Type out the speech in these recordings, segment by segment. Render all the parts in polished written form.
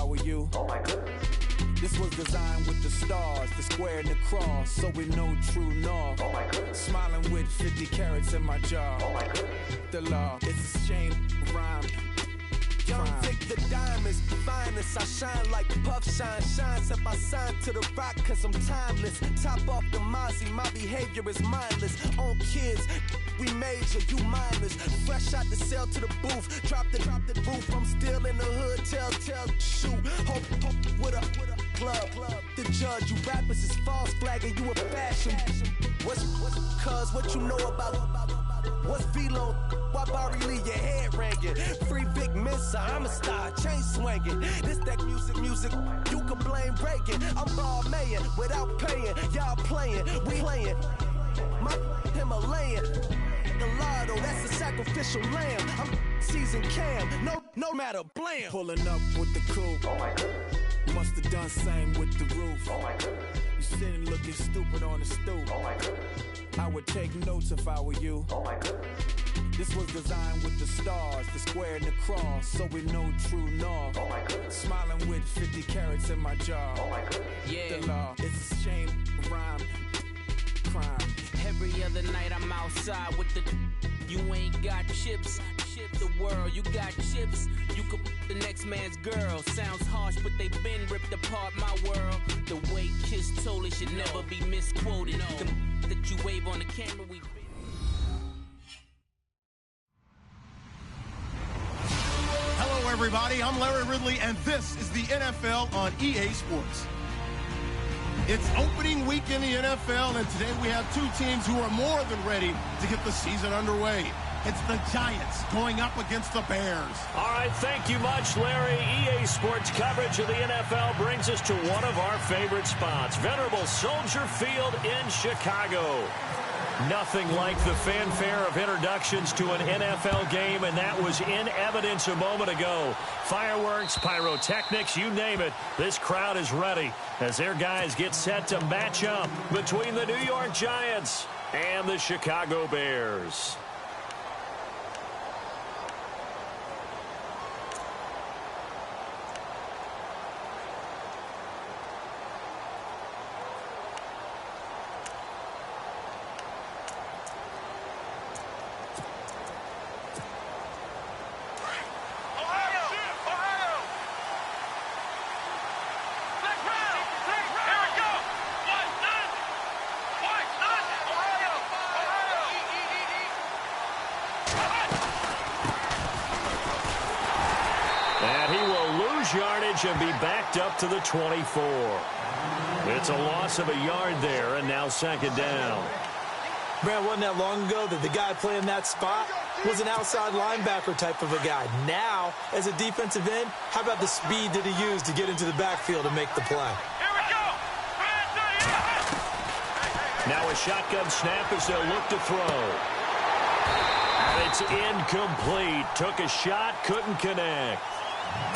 were you. Oh my goodness. This was designed with the stars, the square and the cross, so we know true north. Oh my goodness. Smiling with 50 carats in my jaw. Oh my goodness. The law, it's a shame, rhyme. Young Vic, the diamonds, finest. I shine like Puff Shine shines. If I sign to the rock, cause I'm timeless. Top off the Mozzie, my behavior is mindless. On kids, we major, you mindless. Fresh out the cell to the booth. Drop the roof. I'm still in the hood. Tell, shoot. Hope with a club. The judge, you rappers is false flagging. You a fashion. What's cuz, what you know about? What's Velo? Why Barry leave your head ringing? Free Big Mensa, I'm a star, chain swinging. This that music, you can blame Reagan. I'm Balmain without paying. Y'all playing, we playing. My Himalayan. The lotto, that's a sacrificial lamb. I'm seasoned cam, no matter, blam. Pulling up with the coupe. Oh my goodness. Must have done same with the roof. Oh my goodness. You sitting looking stupid on the stoop. Oh my goodness. I would take notes if I were you. Oh my goodness. This was designed with the stars, the square and the cross, so we know true north. Oh my goodness. Smiling with 50 carats in my jaw. Oh my goodness. Yeah. The law, it's a shame, rhyme, crime. Every other night I'm outside with the. You ain't got chips. The world, you got chips. You could the next man's girl. Sounds harsh, but they been ripped apart my world. The way Kiss told it should never be misquoted. The that you wave on the camera, we. Hello, everybody. I'm Larry Ridley, and this is the NFL on EA Sports. It's opening week in the NFL, and today we have two teams who are more than ready to get the season underway. It's the Giants going up against the Bears. All right, thank you much, Larry. EA Sports coverage of the NFL brings us to one of our favorite spots, venerable Soldier Field in Chicago. Nothing like the fanfare of introductions to an NFL game, and that was in evidence a moment ago. Fireworks, pyrotechnics, you name it. This crowd is ready as their guys get set to match up between the New York Giants and the Chicago Bears. Yardage and be backed up to the 24. It's a loss of a yard there, and now second down. Brad, wasn't that long ago that the guy playing that spot was an outside linebacker type of a guy. Now, as a defensive end, how about the speed that he used to get into the backfield and make the play? Here we go. Now a shotgun snap as they'll look to throw. And it's incomplete. Took a shot, couldn't connect.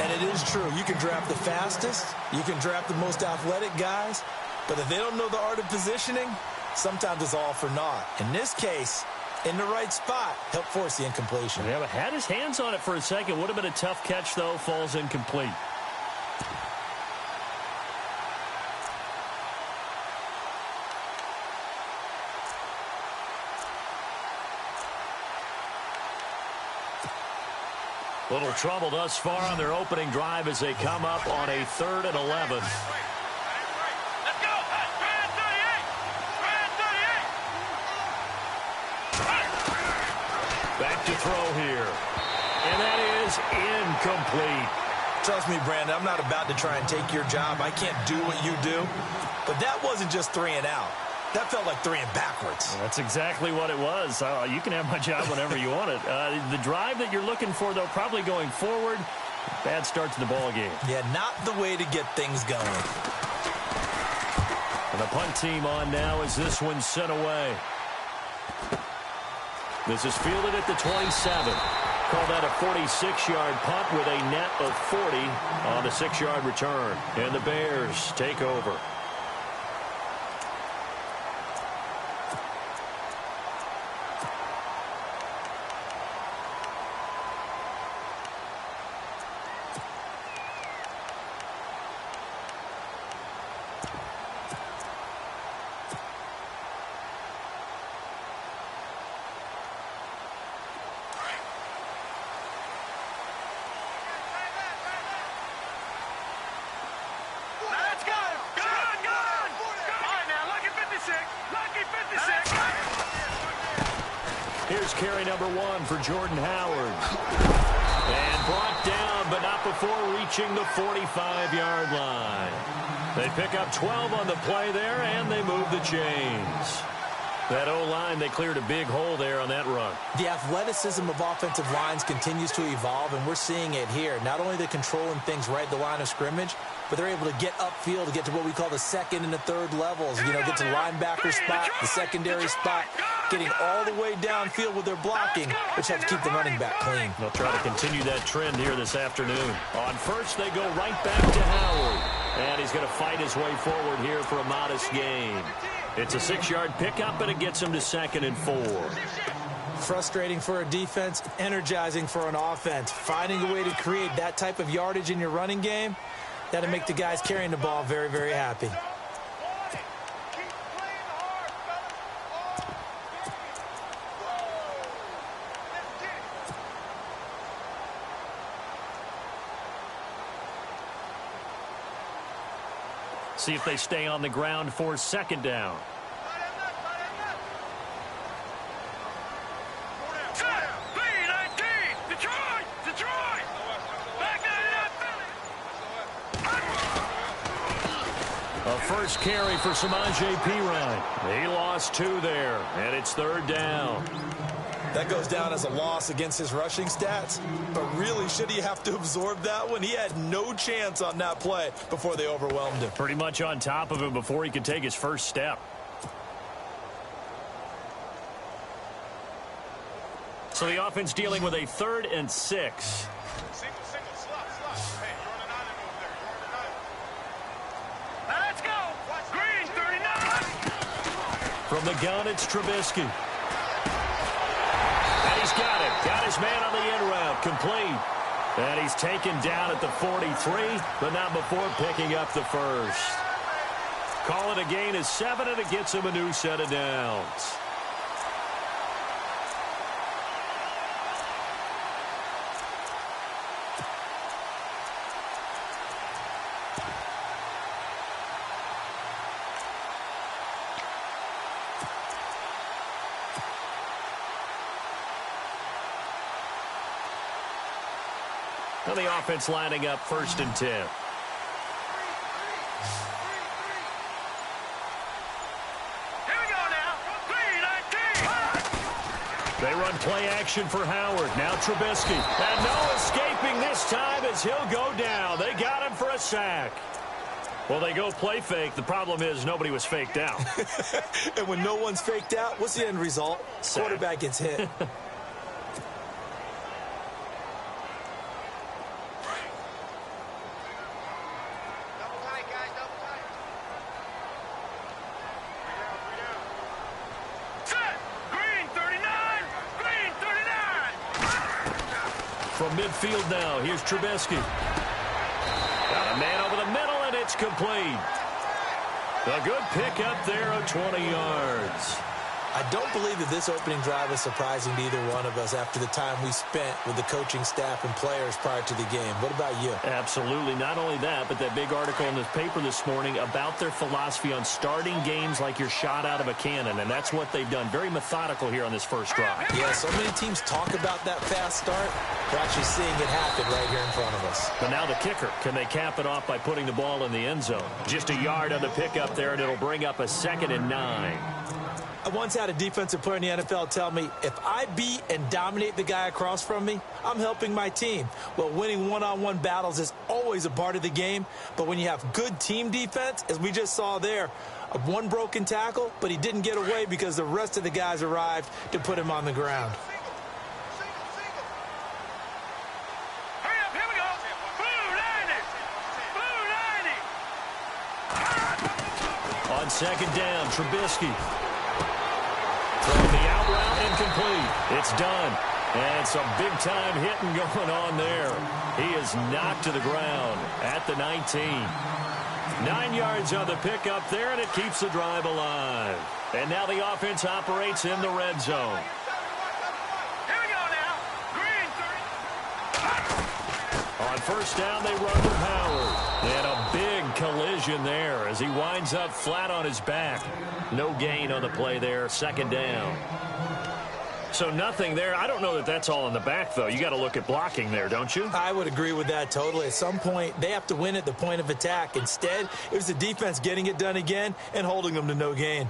And it is true. You can draft the fastest. You can draft the most athletic guys. But if they don't know the art of positioning, sometimes it's all for naught. In this case, in the right spot, help force the incompletion. Yeah, but had his hands on it for a second. Would have been a tough catch, though. Falls incomplete. Little trouble thus far on their opening drive as they come up on a 3rd and 11. Back to throw here. And that is incomplete. Trust me, Brandon, I'm not about to try and take your job. I can't do what you do. But that wasn't just 3 and out. That felt like 3 and backwards. Well, that's exactly what it was. You can have my job whenever you want it. The drive that you're looking for, though, probably going forward. Bad start to the ball game. Yeah, not the way to get things going. And the punt team on now as this one's sent away. This is fielded at the 27. Call that a 46-yard punt with a net of 40 on the 6-yard return. And the Bears take over. Here's carry number 1 for Jordan Howard. And brought down, but not before reaching the 45-yard line. They pick up 12 on the play there, and they move the chains. That O-line, they cleared a big hole there on that run. The athleticism of offensive lines continues to evolve, and we're seeing it here. Not only are they controlling things right at the line of scrimmage, but they're able to get upfield to get to what we call the second and the third levels. You know, get to the linebacker spot, the secondary spot, getting all the way downfield with their blocking, which helps keep the running back clean. They'll try to continue that trend here this afternoon. On first, they go right back to Howard. And he's going to fight his way forward here for a modest gain. It's a 6-yard pickup, and it gets him to 2nd and 4. Frustrating for a defense, energizing for an offense. Finding a way to create that type of yardage in your running game, that'll make the guys carrying the ball very, very happy. See if they stay on the ground for 2nd down. A first carry for Samaje Perine. He lost 2 there, and it's 3rd down. That goes down as a loss against his rushing stats, but really, should he have to absorb that one? He had no chance on that play before they overwhelmed him. Pretty much on top of him before he could take his first step. So the offense dealing with a 3rd and 6. Let's go! Green, 39! From the gun, it's Trubisky. And he's got it. Got his man on the end route. Complete. And he's taken down at the 43, but not before picking up the first. Call it a gain of 7, and it gets him a new set of downs. Now the offense lining up 1st and 10. Here we go now. 3-19. They run play action for Howard. Now Trubisky. And no escaping this time as he'll go down. They got him for a sack. Well, they go play fake. The problem is nobody was faked out. And when no one's faked out, what's the end result? Sack. Quarterback gets hit. From midfield now, here's Trubisky. Got a man over the middle, and it's complete. A good pickup there of 20 yards. I don't believe that this opening drive is surprising to either one of us after the time we spent with the coaching staff and players prior to the game. What about you? Absolutely. Not only that, but that big article in the paper this morning about their philosophy on starting games like you're shot out of a cannon, and that's what they've done. Very methodical here on this first drive. Yeah, so many teams talk about that fast start. We're actually seeing it happen right here in front of us. But now the kicker. Can they cap it off by putting the ball in the end zone? Just a yard on the pickup there, and it'll bring up a 2nd and 9. I once had a defensive player in the NFL tell me, if I beat and dominate the guy across from me, I'm helping my team. Well, winning one-on-one battles is always a part of the game, but when you have good team defense, as we just saw there, one broken tackle, but he didn't get away because the rest of the guys arrived to put him on the ground. Hurry up, here we go. Blue 90. Blue 90. On 2nd down, Trubisky. Throwing the out route, incomplete. It's done. And some big-time hitting going on there. He is knocked to the ground at the 19. 9 yards on the pickup there, and it keeps the drive alive. And now the offense operates in the red zone. Here we go now. Green 30. On 1st down, they run with Howard. And a big collision there as he winds up flat on his back. No gain on the play there, 2nd down. So nothing there. I don't know that that's all in the back, though. You got to look at blocking there, don't you? I would agree with that totally. At some point, they have to win at the point of attack. Instead, it was the defense getting it done again and holding them to no gain.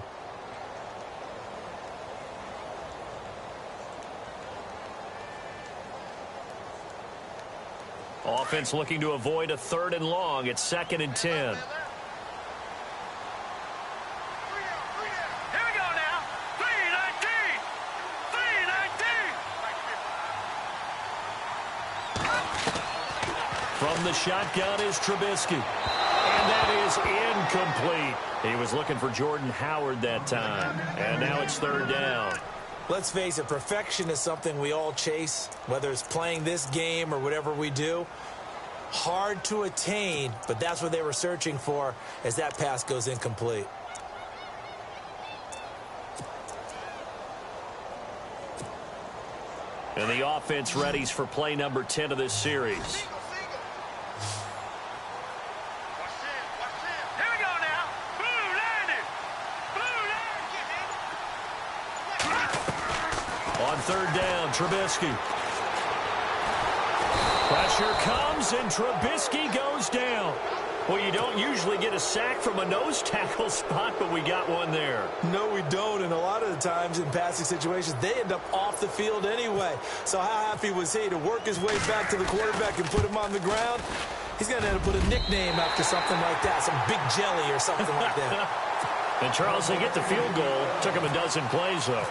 Offense looking to avoid a 3rd and long. It's 2nd and 10. From the shotgun is Trubisky. And that is incomplete. He was looking for Jordan Howard that time. And now it's 3rd down. Let's face it, perfection is something we all chase, whether it's playing this game or whatever we do. Hard to attain, but that's what they were searching for as that pass goes incomplete. And the offense readies for play number 10 of this series. On 3rd down, Trubisky. Pressure comes, and Trubisky goes down. Well, you don't usually get a sack from a nose tackle spot, but we got one there. No, we don't, and a lot of the times in passing situations, they end up off the field anyway. So how happy was he to work his way back to the quarterback and put him on the ground? He's going to end up with a nickname after something like that, some Big Jelly or something like that. And, Charles, they get the field goal. Took him a dozen plays, though.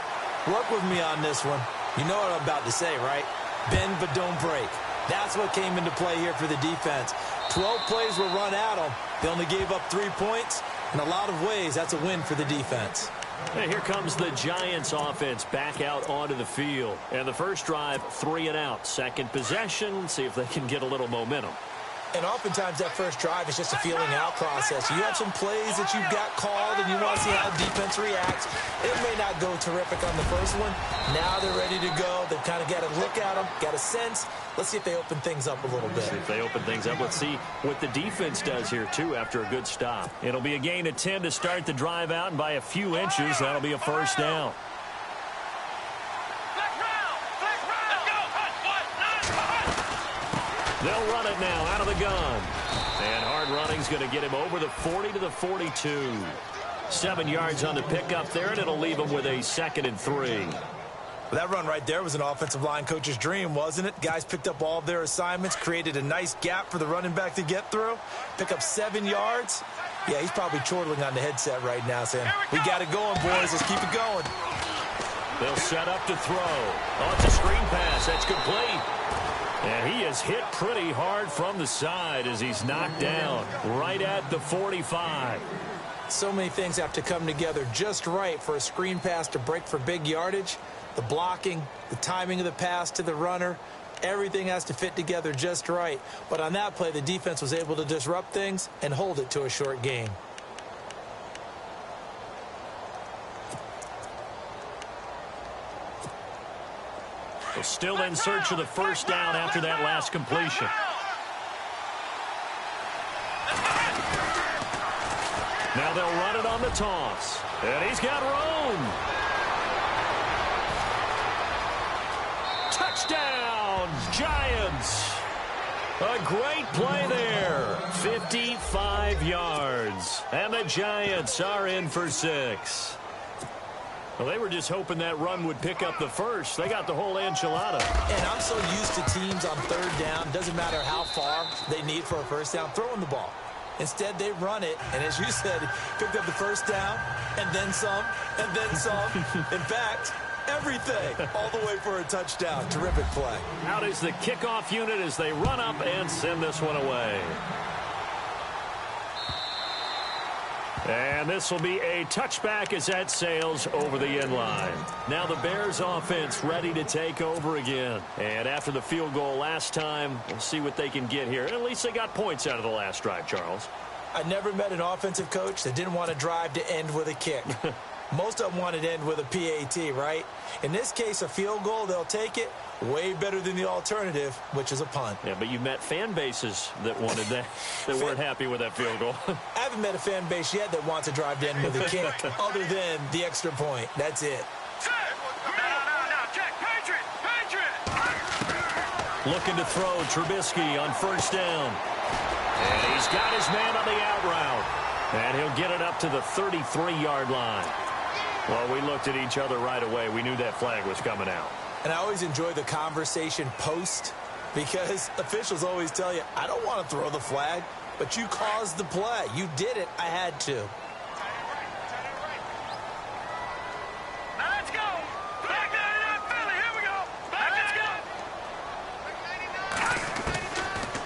Work with me on this one. You know what I'm about to say, right? Bend but don't break. That's what came into play here for the defense. 12 plays were run at them. They only gave up 3 points. In a lot of ways, that's a win for the defense. And here comes the Giants offense back out onto the field. And the first drive, 3 and out. Second possession, see if they can get a little momentum. And oftentimes that first drive is just a feeling out process. You have some plays that you've got called and you want to see how defense reacts. It may not go terrific on the first one. Now they're ready to go. They've kind of got to look at them, got a sense. Let's see if they open things up a little bit. See if they open things up. Let's see what the defense does here, too, after a good stop. It'll be a gain of 10 to start the drive out, and by a few inches, that'll be a first down. They'll run it now out of the gun. And hard running's going to get him over the 40 to the 42. 7 yards on the pickup there, and it'll leave him with a 2nd and 3. That run right there was an offensive line coach's dream, wasn't it? Guys picked up all of their assignments, created a nice gap for the running back to get through, pick up 7 yards. Yeah, he's probably chortling on the headset right now saying, we got it going, boys. Let's keep it going. They'll set up to throw. Oh, it's a screen pass. That's complete. And he is hit pretty hard from the side as he's knocked down right at the 45. So many things have to come together just right for a screen pass to break for big yardage. The blocking, the timing of the pass to the runner, everything has to fit together just right. But on that play, the defense was able to disrupt things and hold it to a short gain. Still in search of the first down after that last completion. Now they'll run it on the toss. And he's got room. Touchdown, Giants. A great play there. 55 yards. And the Giants are in for 6. Well, they were just hoping that run would pick up the first. They got the whole enchilada. And I'm so used to teams on 3rd down, doesn't matter how far they need for a first down, throwing the ball. Instead, they run it, and as you said, picked up the first down, and then some, and then some. In fact, everything, all the way for a touchdown. Terrific play. Out is the kickoff unit as they run up and send this one away. And this will be a touchback as that sails over the end line. Now the Bears offense ready to take over again. And after the field goal last time, we'll see what they can get here. At least they got points out of the last drive, Charles. I never met an offensive coach that didn't want to drive to end with a kick. Most of them wanted to end with a PAT, right? In this case, a field goal, they'll take it. Way better than the alternative, which is a punt. Yeah, but you met fan bases that wanted that, that weren't happy with that field goal. I haven't met a fan base yet that wants to drive to end with a kick, other than the extra point. That's it. Now, check. Looking to throw. Trubisky on first down. And he's got his man on the out route. And he'll get it up to the 33-yard line. Well, we looked at each other right away. We knew that flag was coming out. And I always enjoy the conversation post, because officials always tell you, I don't want to throw the flag, but you caused the play. You did it. I had to. Now let's go. Back 99 Philly. Here we go. Back let's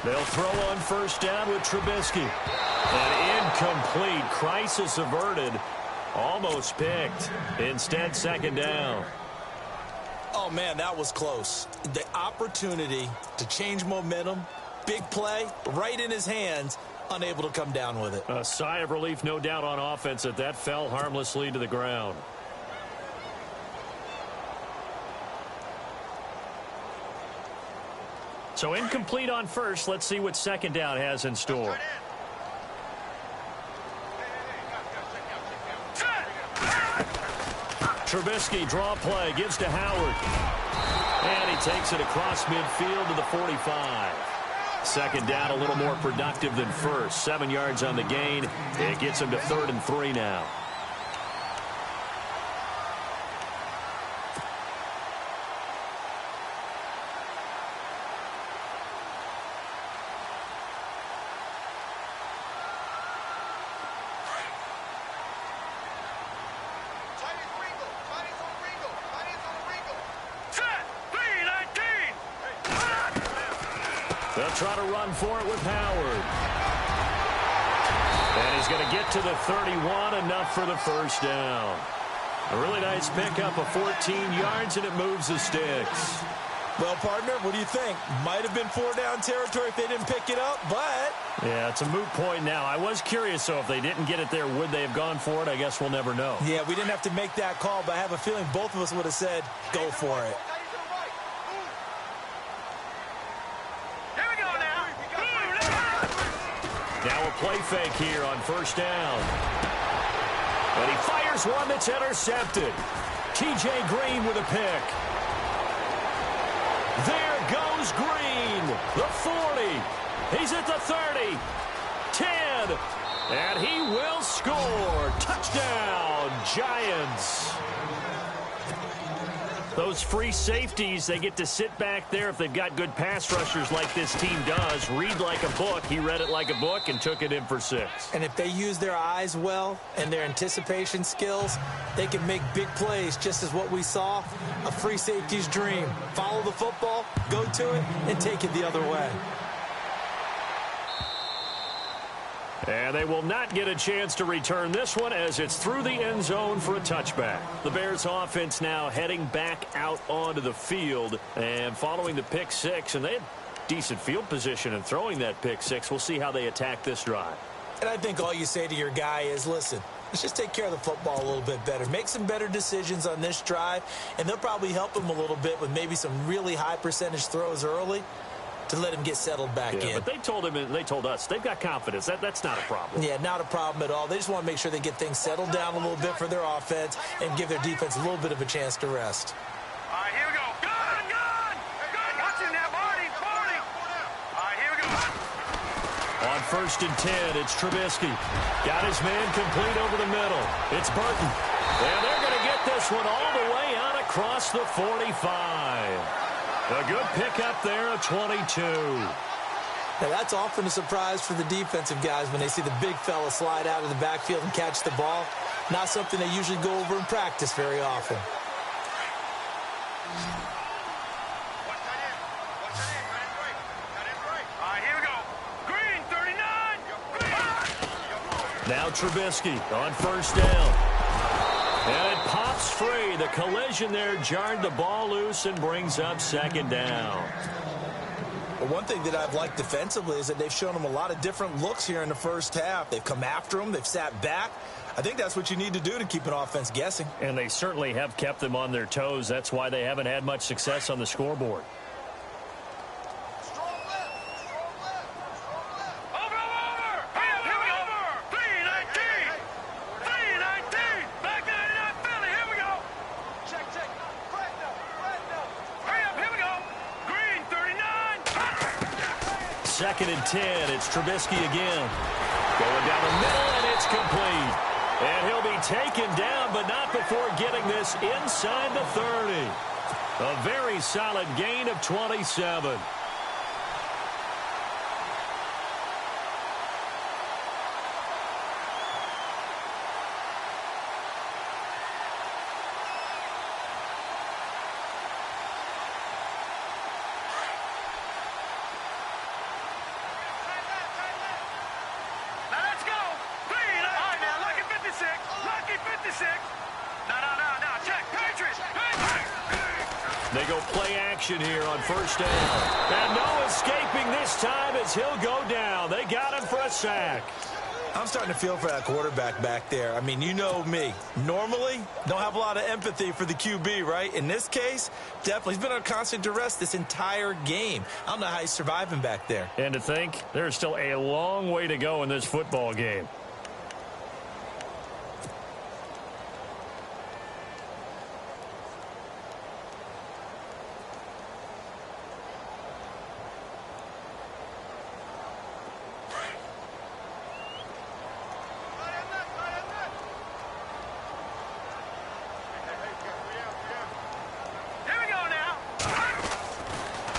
go. They'll throw on first down with Trubisky. An incomplete. Crisis averted. Almost picked. Instead, second down. Oh, man, that was close. The opportunity to change momentum, big play, right in his hands, unable to come down with it. A sigh of relief, no doubt, on offense that fell harmlessly to the ground. So incomplete on first. Let's see what second down has in store. Trubisky, draw play, gives to Howard. And he takes it across midfield to the 45. Second down, a little more productive than first. 7 yards on the gain. It gets him to 3rd and 3 now. They'll try to run for it with Howard. And he's going to get to the 31, enough for the first down. A really nice pickup of 14 yards, and it moves the sticks. Well, partner, what do you think? Might have been 4-down territory if they didn't pick it up, but... Yeah, it's a moot point now. I was curious, so if they didn't get it there, would they have gone for it? I guess we'll never know. Yeah, we didn't have to make that call, but I have a feeling both of us would have said, go for it. Now a play fake here on first down. And he fires one that's intercepted. T.J. Green with a pick. There goes Green. The 40. He's at the 30. 10. And he will score. Touchdown, Giants. Those free safeties, they get to sit back there if they've got good pass rushers like this team does. Read like a book. He read it like a book and took it in for 6. And if they use their eyes well and their anticipation skills, they can make big plays, just as what we saw, a free safety's dream. Follow the football, go to it, and take it the other way. And they will not get a chance to return this one as it's through the end zone for a touchback. The Bears offense now heading back out onto the field and following the pick 6. And they had decent field position in throwing that pick 6. We'll see how they attack this drive. And I think all you say to your guy is, listen, let's just take care of the football a little bit better. Make some better decisions on this drive, and they'll probably help him a little bit with maybe some really high percentage throws early to let him get settled back in. But they told him, and they told us, they've got confidence. That's not a problem. Yeah, not a problem at all. They just want to make sure they get things settled down a little bit for their offense and give their defense a little bit of a chance to rest. All right, here we go. Gun! Watch him now, Marty. All right, here we go. On first and 10, it's Trubisky. Got his man complete over the middle. It's Burton. And they're going to get this one all the way out across the 45. A good pickup there, a 22. Now, that's often a surprise for the defensive guys when they see the big fella slide out of the backfield and catch the ball. Not something they usually go over in practice very often. All right, here we go. Green, 39. Now Trubisky on first down. And it pops free. The collision there jarred the ball loose and brings up second down. Well, one thing that I've liked defensively is that they've shown them a lot of different looks here in the first half. They've come after them. They've sat back. I think that's what you need to do to keep an offense guessing. And they certainly have kept them on their toes. That's why they haven't had much success on the scoreboard. 2nd and 10. It's Trubisky again. Going down the middle, and it's complete. And he'll be taken down, but not before getting this inside the 30. A very solid gain of 27. They go play action here on 1st down. And no escaping this time as he'll go down. They got him for a sack. I'm starting to feel for that quarterback back there. I mean, you know me. Normally, don't have a lot of empathy for the QB, right? In this case, definitely. He's been on constant duress this entire game. I don't know how he's surviving back there. And to think, there's still a long way to go in this football game.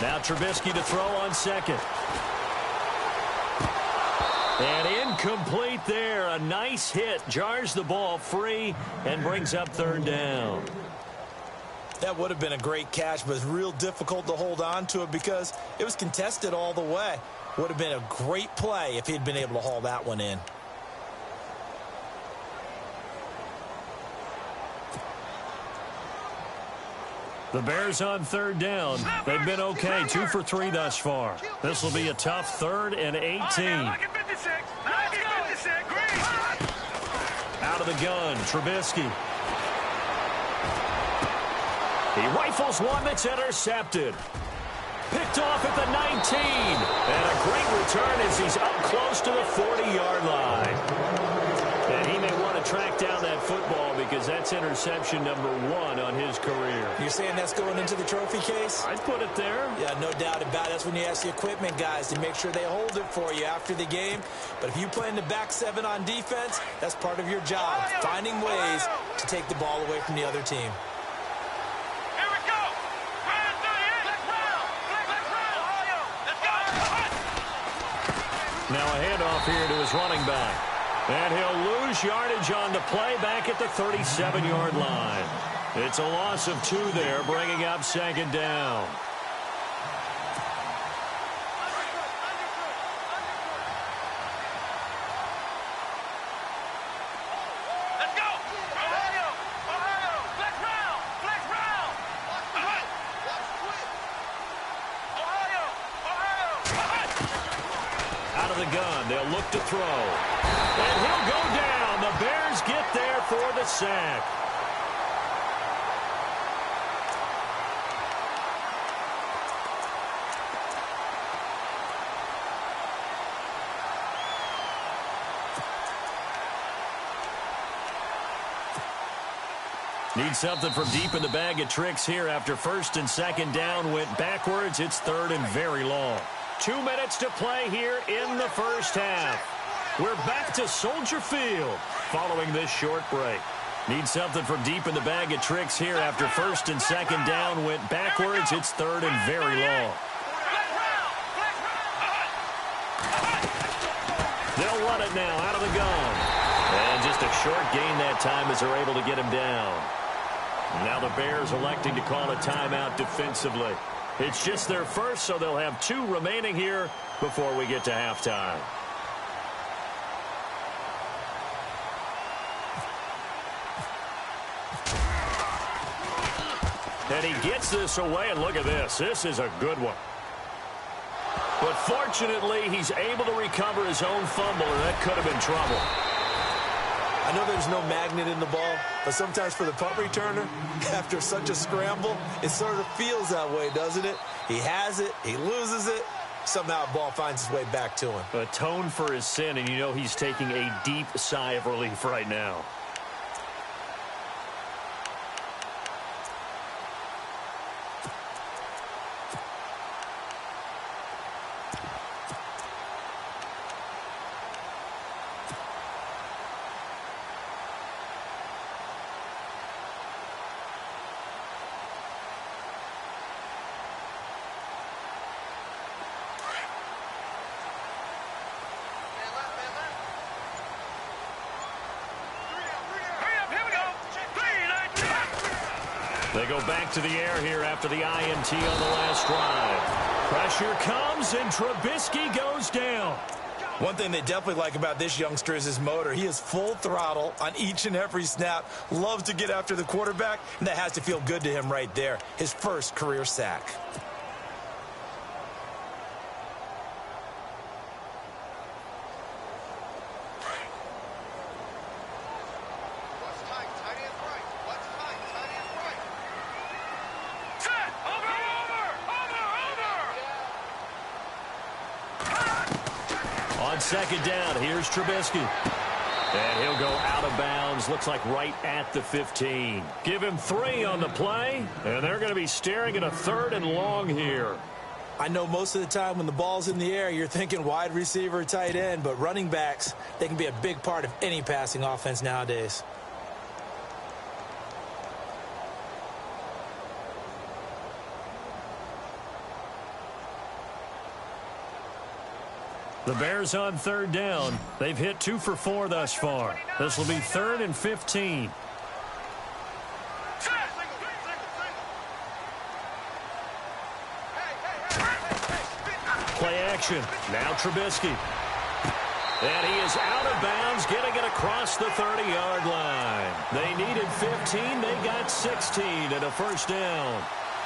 Now Trubisky to throw on 2nd. And incomplete there. A nice hit. Jars the ball free and brings up 3rd down. That would have been a great catch, but it's real difficult to hold on to it because it was contested all the way. Would have been a great play if he'd been able to haul that one in. The Bears on 3rd down. They've been okay. 2 for 3 thus far. This will be a tough 3rd and 18. Out of the gun, Trubisky. He rifles one that's intercepted. Picked off at the 19. And a great return as he's up close to the 40-yard line. And he may want to track down that football because that's interception number 1 on his career. You're saying that's going into the trophy case? I'd put it there. Yeah, no doubt about it. That's when you ask the equipment guys to make sure they hold it for you after the game. But if you play in the back 7 on defense, that's part of your job, finding ways to take the ball away from the other team. Now a handoff here to his running back. And he'll lose yardage on the play back at the 37-yard line. It's a loss of 2 there, bringing up 2nd down. Let's go! Ohio! Ohio! Flex round! Flex round! Ohio! Ohio! Out of the gun, they'll look to throw. And he'll go down. The Bears get there for the sack. Need something from deep in the bag of tricks here after 1st and 2nd down went backwards. It's 3rd and very long. 2 minutes to play here in the 1st half. We're back to Soldier Field following this short break. Need something from deep in the bag of tricks here after 1st and 2nd down went backwards. It's 3rd and very long. They'll run it now out of the gun. And just a short gain that time as they're able to get him down. Now the Bears electing to call a timeout defensively. It's just their first, so they'll have 2 remaining here before we get to halftime. And he gets this away, and look at this. This is a good one. But fortunately, he's able to recover his own fumble, and that could have been trouble. I know there's no magnet in the ball, but sometimes for the punt returner, after such a scramble, it sort of feels that way, doesn't it? He has it, he loses it, somehow the ball finds its way back to him. Atone for his sin, and you know he's taking a deep sigh of relief right now. They go back to the air here after the INT on the last drive. Pressure comes, and Trubisky goes down. One thing they definitely like about this youngster is his motor. He is full throttle on each and every snap, loves to get after the quarterback, and that has to feel good to him right there. His first career sack. On second down, here's Trubisky. And he'll go out of bounds, looks like right at the 15. Give him 3 on the play, and they're going to be staring at a 3rd and long here. I know most of the time when the ball's in the air, you're thinking wide receiver, tight end, but running backs, they can be a big part of any passing offense nowadays. The Bears on 3rd down. They've hit 2 for 4 thus far. This will be 3rd and 15. Play action. Now Trubisky. And he is out of bounds, getting it across the 30-yard line. They needed 15. They got 16 and a first down.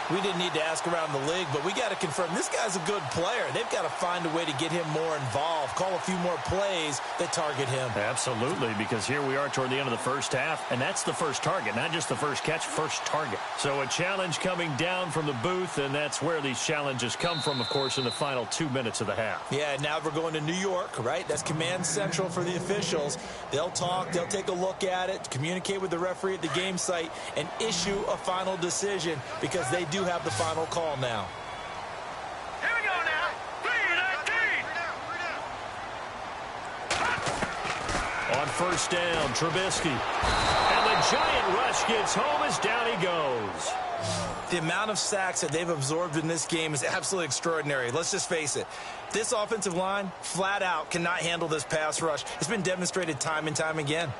We didn't need to ask around the league, but we got to confirm this guy's a good player. They've got to find a way to get him more involved, call a few more plays that target him. Absolutely, because here we are toward the end of the first half, and that's the first target, not just the first catch, first target. So a challenge coming down from the booth, and that's where these challenges come from, of course, in the final 2 minutes of the half. Yeah, now we're going to New York, right? That's command central for the officials. They'll talk, they'll take a look at it, communicate with the referee at the game site, and issue a final decision because they do have the final call now. Here we go now. 3-19. On first down, Trubisky. And the giant rush gets home as down he goes. The amount of sacks that they've absorbed in this game is absolutely extraordinary. Let's just face it. This offensive line, flat out, cannot handle this pass rush. It's been demonstrated time and time again.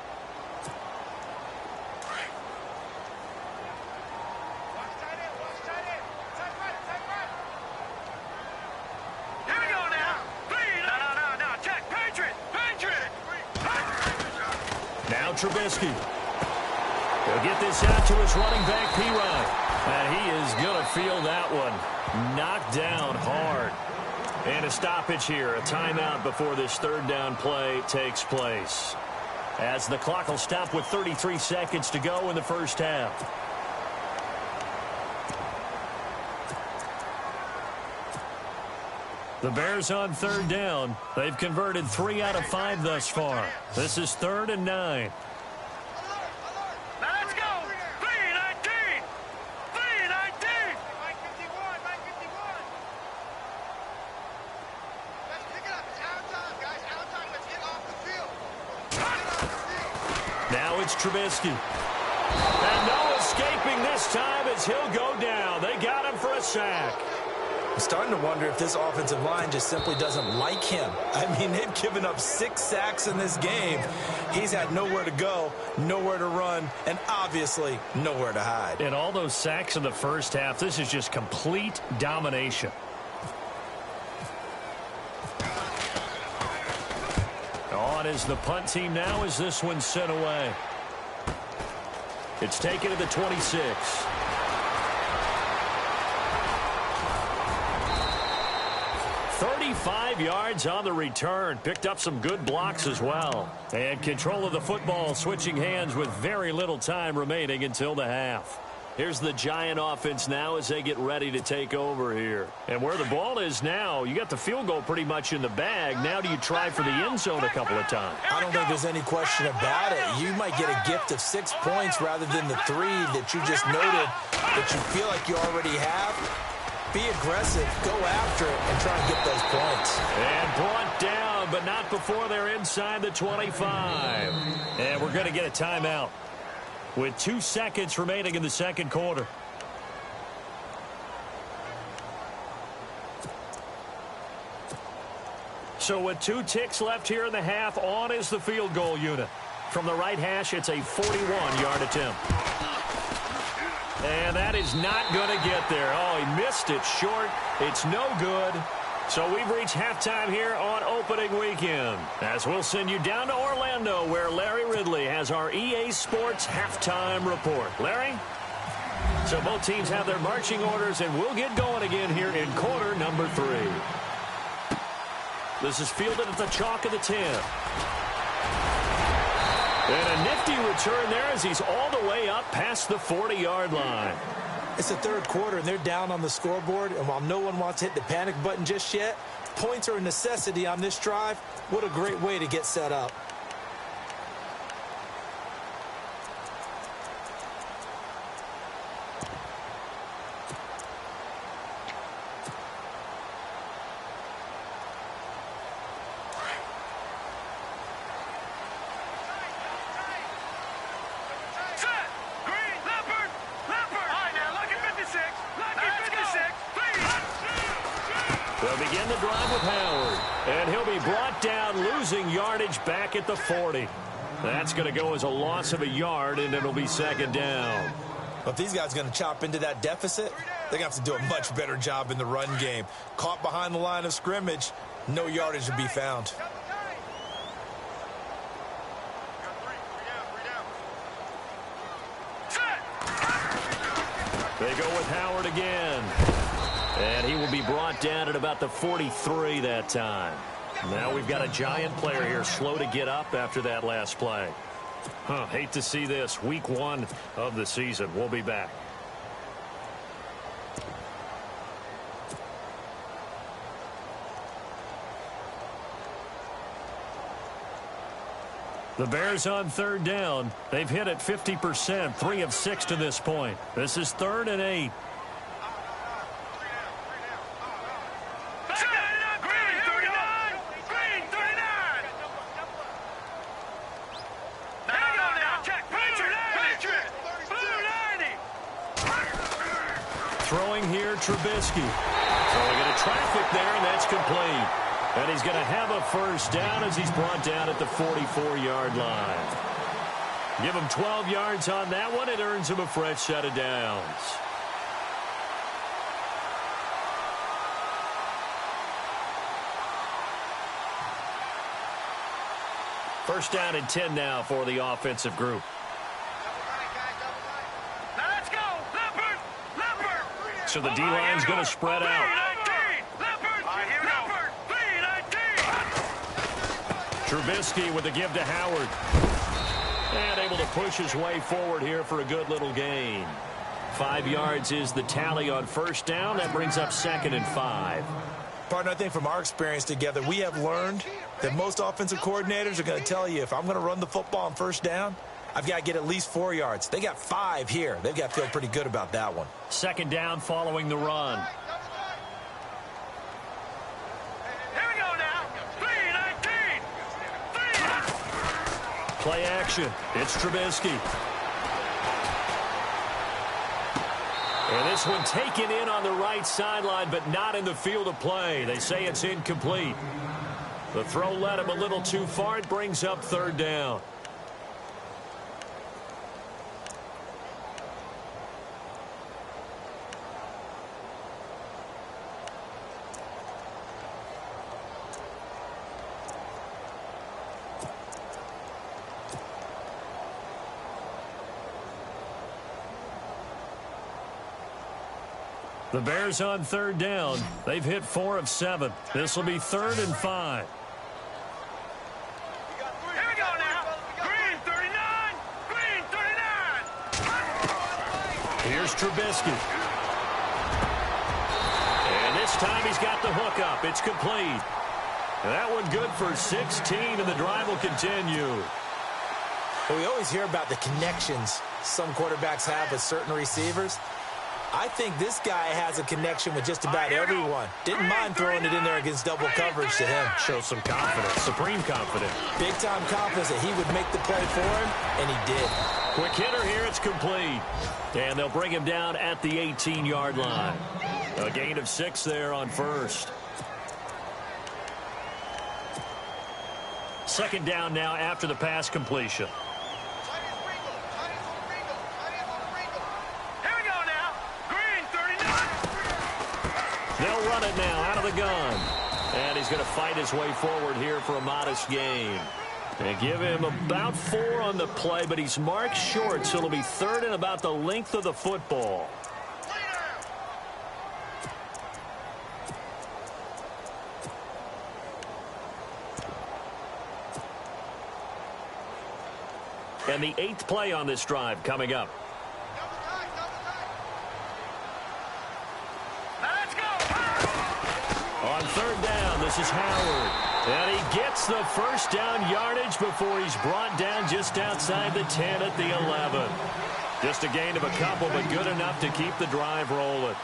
Trubisky. He'll get this out to his running back, P-Ryan. And he is going to feel that one. Knocked down hard. And a stoppage here, a timeout before this 3rd down play takes place. As the clock will stop with 33 seconds to go in the first half. The Bears on 3rd down. They've converted 3 out of 5 thus far. This is 3rd and 9. Now it's Trubisky. And no escaping this time as he'll go down. They got him for a sack. I'm starting to wonder if this offensive line just simply doesn't like him. I mean, they've given up 6 sacks in this game. He's had nowhere to go, nowhere to run, and obviously nowhere to hide. And all those sacks in the first half, this is just complete domination. On is the punt team now as this one's sent away. It's taken to the 26. 35 yards on the return. Picked up some good blocks as well. And control of the football switching hands with very little time remaining until the half. Here's the Giant offense now as they get ready to take over here. And where the ball is now, you got the field goal pretty much in the bag. Now do you try for the end zone a couple of times? I don't think there's any question about it. You might get a gift of 6 points rather than the 3 that you just noted that you feel like you already have. Be aggressive, go after it, and try and get those points. And brought down, but not before they're inside the 25. And we're going to get a timeout with 2 seconds remaining in the second quarter. So with 2 ticks left here in the half, on is the field goal unit. From the right hash, it's a 41-yard attempt. And that is not going to get there. Oh, he missed it short. It's no good. So we've reached halftime here on opening weekend, as we'll send you down to Orlando, where Larry Ridley has our EA Sports halftime report. Larry? So both teams have their marching orders, and we'll get going again here in quarter number 3. This is fielded at the chalk of the 10. And a nifty return there as he's all the way up past the 40-yard line. It's the third quarter, and they're down on the scoreboard. And while no one wants to hit the panic button just yet, points are a necessity on this drive. What a great way to get set up. They'll begin the drive with Howard. And he'll be brought down, losing yardage back at the 40. That's going to go as a loss of a yard, and it'll be second down. But if these guys are going to chop into that deficit, they're going to have to do a much better job in the run game. Caught behind the line of scrimmage, no yardage to be found. They go with Howard again. And he will be brought down at about the 43 that time. Now we've got a giant player here, slow to get up after that last play. Hate to see this. Week 1 of the season. We'll be back. The Bears on third down. They've hit it 50%, 3 of 6 to this point. This is 3rd and 8. Throwing here, Trubisky. Throwing into traffic there, and that's complete. And he's going to have a first down as he's brought down at the 44-yard line. Give him 12 yards on that one. It earns him a fresh set of downs. First down and 10 now for the offensive group. So the D-line's going to spread out. Trubisky with a give to Howard. And able to push his way forward here for a good little gain. 5 yards is the tally on first down. That brings up 2nd and 5. Partner, I think from our experience together, we have learned that most offensive coordinators are going to tell you, if I'm going to run the football on first down, I've got to get at least 4 yards. They got 5 here. They've got to feel pretty good about that one. Second down following the run. Here we go now. 3-19. Play action. It's Trubisky. And this one taken in on the right sideline, but not in the field of play. They say it's incomplete. The throw led him a little too far. It brings up 3rd down. The Bears on third down. They've hit 4 of 7. This will be 3rd and 5. Here we go now. Green 39. Green 39. Here's Trubisky. And this time he's got the hook up. It's complete. And that one good for 16, and the drive will continue. Well, we always hear about the connections some quarterbacks have with certain receivers. I think this guy has a connection with just about everyone. Didn't mind throwing it in there against double coverage to him. Shows some confidence, supreme confidence. Big-time confidence that he would make the play for him, and he did. Quick hitter here, it's complete. And they'll bring him down at the 18-yard line. A gain of 6 there on first. Second down now after the pass completion. Here we go run it now out of the gun. And he's going to fight his way forward here for a modest gain. And give him about 4 on the play, but he's marked short, so it'll be 3rd and about the length of the football. And the 8th play on this drive coming up. Let's go. On 3rd down, this is Howard. And he gets the first down yardage before he's brought down just outside the 10 at the 11. Just a gain of a couple, but good enough to keep the drive rolling.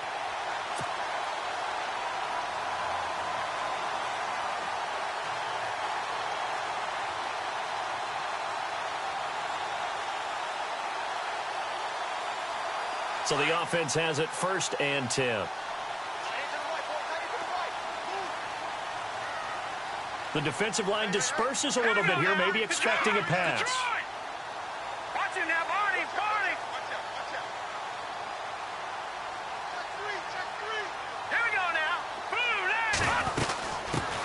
So the offense has it 1st and 10. The defensive line disperses a little bit here, maybe expecting a pass. Watch him now, Barney. Here we go now.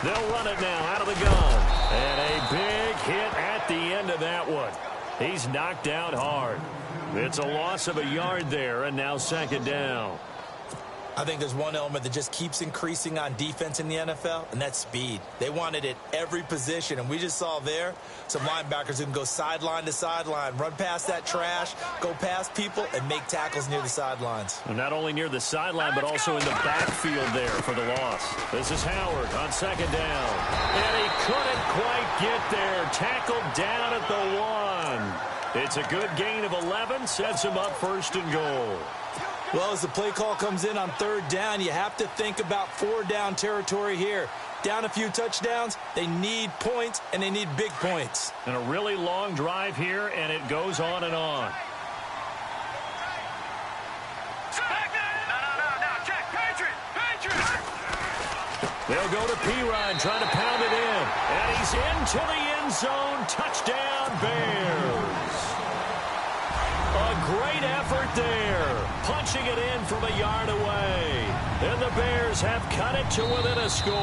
They'll run it now out of the gun. And a big hit at the end of that one. He's knocked out hard. It's a loss of a yard there, and now 2nd down. I think there's one element that just keeps increasing on defense in the NFL, and that's speed. They want it at every position, and we just saw there some linebackers who can go sideline to sideline, run past that trash, go past people, and make tackles near the sidelines. And not only near the sideline, but also in the backfield there for the loss. This is Howard on 2nd down. And he couldn't quite get there. Tackled down at the 1. It's a good gain of 11, sets him up 1st and goal. Well, as the play call comes in on 3rd down, you have to think about 4-down territory here. Down a few touchdowns, they need points, and they need big points. And a really long drive here, and it goes on and on. No, check. Patriot. They'll go to P-Rod, trying to pound it in. And he's into the end zone. Touchdown, Bears. A great effort there. Punching it in from a yard away. And the Bears have cut it to within a score.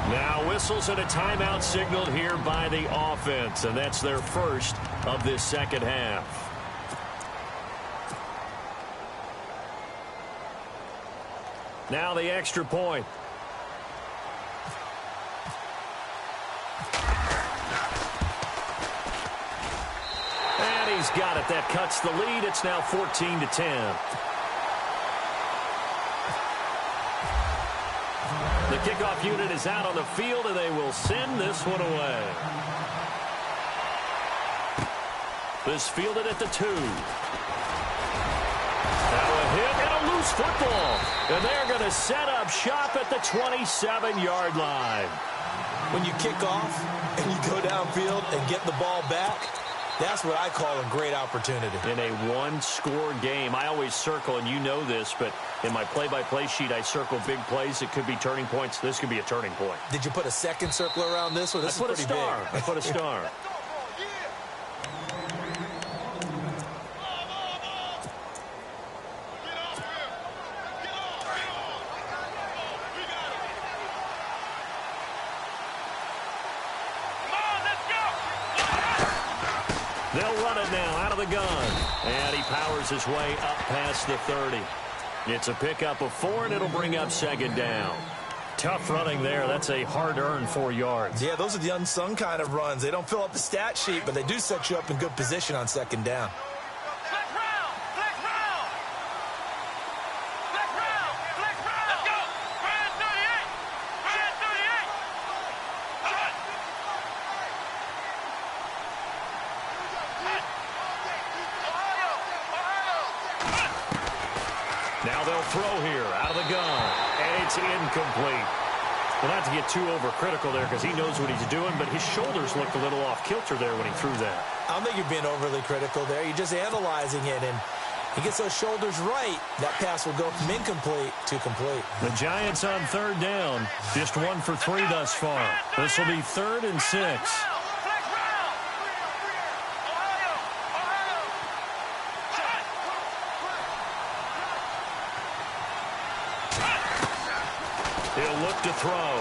Now whistles and a timeout signaled here by the offense. And that's their first of this 2nd half. Now the extra point. And he's got it. That cuts the lead. It's now 14-10. The kickoff unit is out on the field, and they will send this one away. This fielded at the 2. Now a hit and a loose football. And they're going to set up shop at the 27-yard line. When you kick off and you go downfield and get the ball back, that's what I call a great opportunity. In a one-score game, I always circle, and you know this, but in my play-by-play sheet, I circle big plays. It could be turning points. This could be a turning point. Did you put a second circle around this one? This is pretty big. I put a star. They'll run it now out of the gun. And he powers his way up past the 30. It's a pickup of 4, and it'll bring up 2nd down. Tough running there. That's a hard-earned 4 yards. Yeah, those are the unsung kind of runs. They don't fill up the stat sheet, but they do set you up in good position on 2nd down. Now they'll throw here out of the gun, and it's incomplete. Well, not to get too overcritical there because he knows what he's doing, but his shoulders looked a little off kilter there when he threw that. I don't think you're being overly critical there. You're just analyzing it, and he gets those shoulders right. That pass will go from incomplete to complete. The Giants on 3rd down, just 1 for 3 thus far. This will be 3rd and 6. He'll look to throw.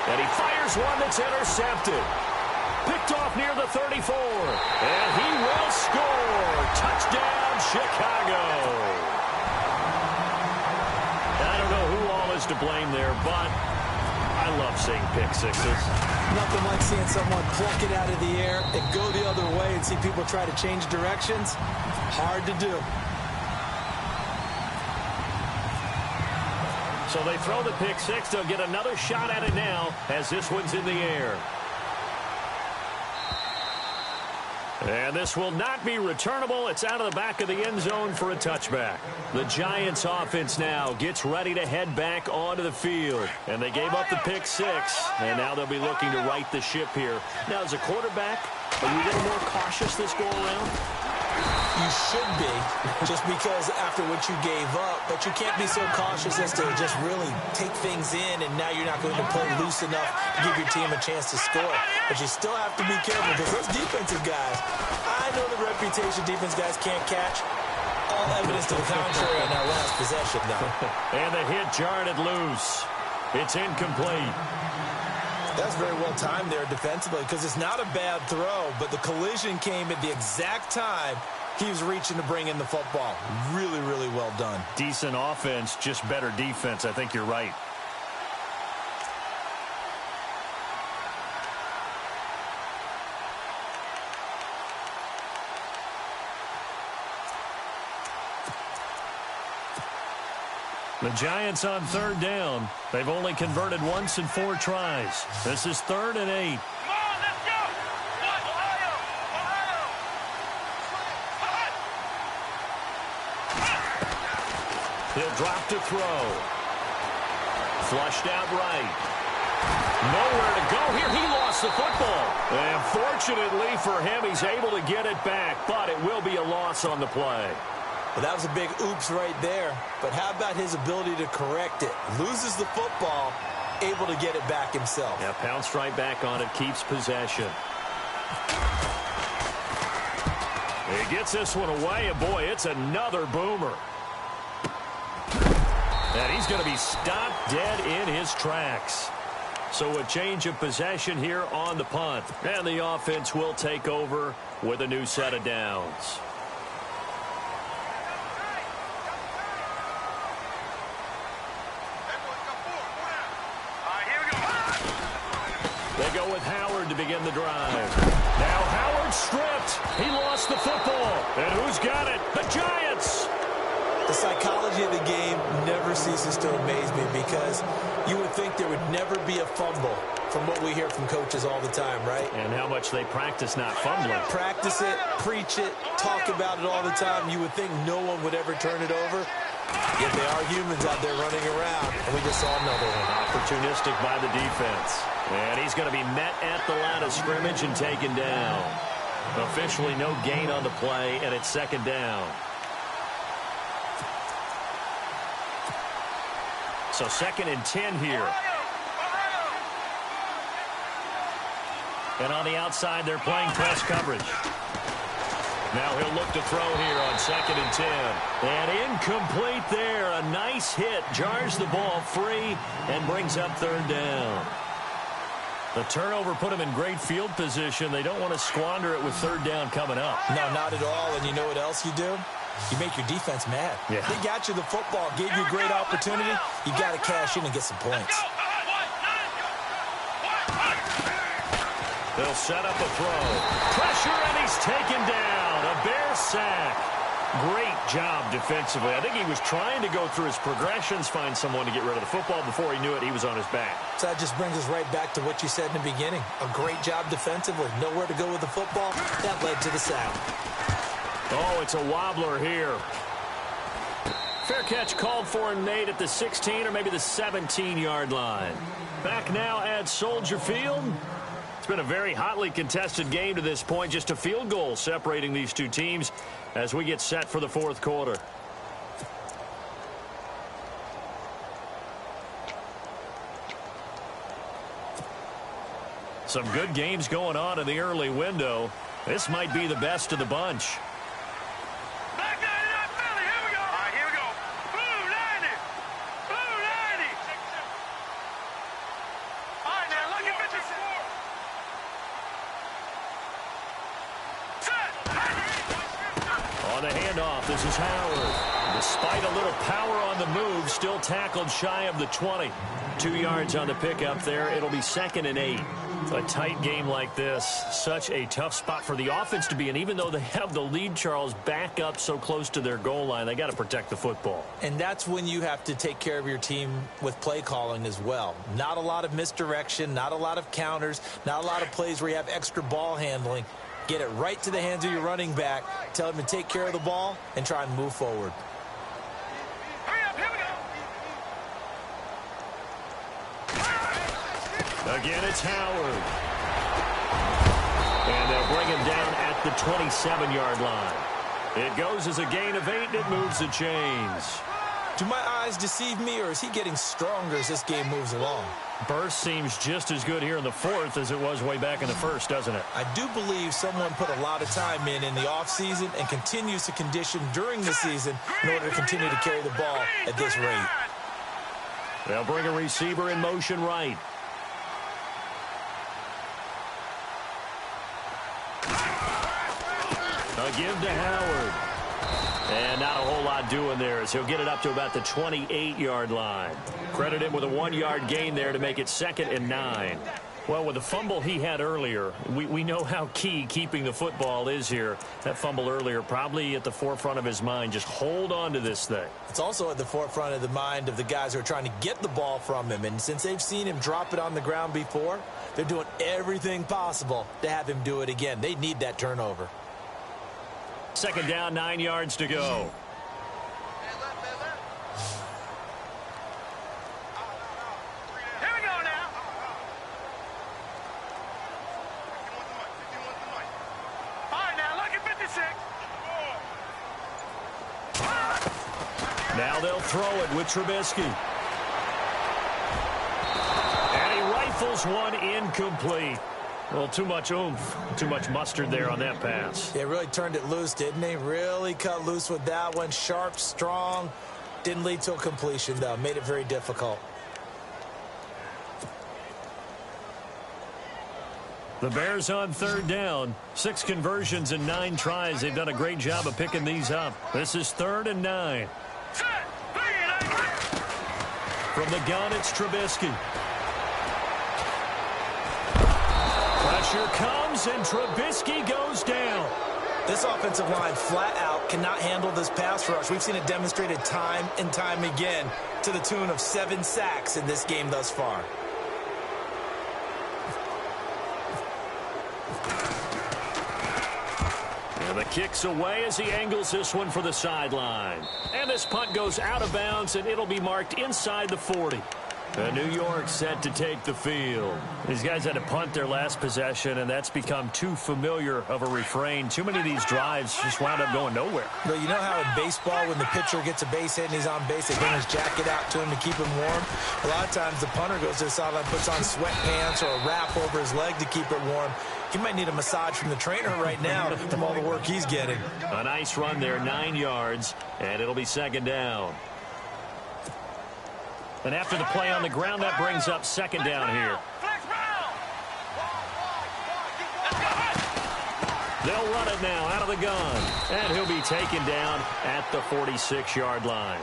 And he fires one that's intercepted. Picked off near the 34. And he will score. Touchdown, Chicago. I don't know who all is to blame there, but I love seeing pick sixes. Nothing like seeing someone pluck it out of the air and go the other way and see people try to change directions. Hard to do. So they throw the pick six. They'll get another shot at it now as this one's in the air. And this will not be returnable. It's out of the back of the end zone for a touchback. The Giants offense now gets ready to head back onto the field. And they gave up the pick six. And now they'll be looking to right the ship here. Now, as a quarterback, are you a little more cautious this go around? You should be, just because after what you gave up, but you can't be so cautious as to just really take things in, and now you're not going to play loose enough to give your team a chance to score. But you still have to be careful, because those defensive guys, I know the reputation defense guys can't catch. All evidence to the contrary on that last possession, though. And the hit jarred it loose. It's incomplete. That's very well timed there defensively, because it's not a bad throw, but the collision came at the exact time he was reaching to bring in the football. Really, really well done. Decent offense, just better defense. I think you're right. The Giants on third down. They've only converted once in 4 tries. This is 3rd and 8. Come on, let's go! Ohio! He'll drop to throw. Flushed out right. Nowhere to go here. He lost the football. And fortunately for him, he's able to get it back, but it will be a loss on the play. Well, that was a big oops right there. But how about his ability to correct it? Loses the football, able to get it back himself. Yeah, pounced right back on it, keeps possession. He gets this one away, and boy, it's another boomer. And he's going to be stopped dead in his tracks. So a change of possession here on the punt. And the offense will take over with a new set of downs. They go with Howard to begin the drive. Now Howard stripped. He lost the football. And who's got it? The Giants. The psychology of the game never ceases to amaze me, because you would think there would never be a fumble from what we hear from coaches all the time, right? And how much they practice not fumbling. Practice it, preach it, talk about it all the time. You would think no one would ever turn it over. Yet they are humans out there running around, and we just saw another one. Opportunistic by the defense. And he's going to be met at the line of scrimmage and taken down. Officially no gain on the play, and it's 2nd down. So 2nd and 10 here. And on the outside, they're playing press coverage. Now he'll look to throw here on 2nd and 10. And incomplete there. A nice hit. Jars the ball free and brings up 3rd down. The turnover put him in great field position. They don't want to squander it with 3rd down coming up. No, not at all. And you know what else you do? You make your defense mad. Yeah. They got you the football, gave you a great opportunity. You got to cash in and get some points. They'll set up a throw. Pressure, and he's taken down. A Bear sack. Great job defensively. I think he was trying to go through his progressions, find someone to get rid of the football. Before he knew it, he was on his back. So that just brings us right back to what you said in the beginning. A great job defensively. Nowhere to go with the football. That led to the sack. Oh, it's a wobbler here. Fair catch called for and made at the 16 or maybe the 17-yard line. Back now at Soldier Field. It's been a very hotly contested game to this point. Just a field goal separating these two teams as we get set for the 4th quarter. Some good games going on in the early window. This might be the best of the bunch. Back down in that belly. Here we go. All right, here we go. Blue 90. Blue 90. On the handoff, this is Howard. Despite a little power on the move, still tackled shy of the 20. 2 yards on the pickup there. It'll be 2nd and 8. A tight game like this, such a tough spot for the offense to be in. Even though they have the lead, Charles, back up so close to their goal line, they got to protect the football. And that's when you have to take care of your team with play calling as well. Not a lot of misdirection, not a lot of counters, not a lot of plays where you have extra ball handling. Get it right to the hands of your running back, tell him to take care of the ball, and try and move forward. Again, it's Howard. And they'll bring him down at the 27-yard line. It goes as a gain of 8, and it moves the chains. Do my eyes deceive me, or is he getting stronger as this game moves along? Burst seems just as good here in the 4th as it was way back in the 1st, doesn't it? I do believe someone put a lot of time in the offseason and continues to condition during the season in order to continue to carry the ball at this rate. They'll bring a receiver in motion right. A give to Howard. And not a whole lot doing there as he'll get it up to about the 28-yard line. Credit him with a 1-yard gain there to make it 2nd and 9. Well, with the fumble he had earlier, we know how key keeping the football is here. That fumble earlier probably at the forefront of his mind. Just hold on to this thing. It's also at the forefront of the mind of the guys who are trying to get the ball from him. And since they've seen him drop it on the ground before, they're doing everything possible to have him do it again. They need that turnover. 2nd down, 9 yards to go. Here we go now. All right, now look at 56. Now they'll throw it with Trubisky. And he rifles one incomplete. Well, too much oomph, too much mustard there on that pass. They really turned it loose, didn't they? Really cut loose with that one. Sharp, strong. Didn't lead to a completion, though. Made it very difficult. The Bears on 3rd down. 6 conversions and 9 tries. They've done a great job of picking these up. This is 3rd and 9. From the gun, it's Trubisky. Pressure comes, and Trubisky goes down. This offensive line flat out cannot handle this pass rush. We've seen it demonstrated time and time again to the tune of 7 sacks in this game thus far. And the kick's away as he angles this one for the sideline. And this punt goes out of bounds, and it'll be marked inside the 40. New York set to take the field. These guys had to punt their last possession, and that's become too familiar of a refrain. Too many of these drives just wound up going nowhere. But you know how in baseball, when the pitcher gets a base hit and he's on base, they bring his jacket out to him to keep him warm? A lot of times the punter goes to the sideline, puts on sweatpants or a wrap over his leg to keep it warm. He might need a massage from the trainer right now from all the work he's getting. A nice run there, 9 yards, and it'll be 2nd down. And after the play on the ground, that brings up 2nd down here. They'll run it now out of the gun. And he'll be taken down at the 46-yard line.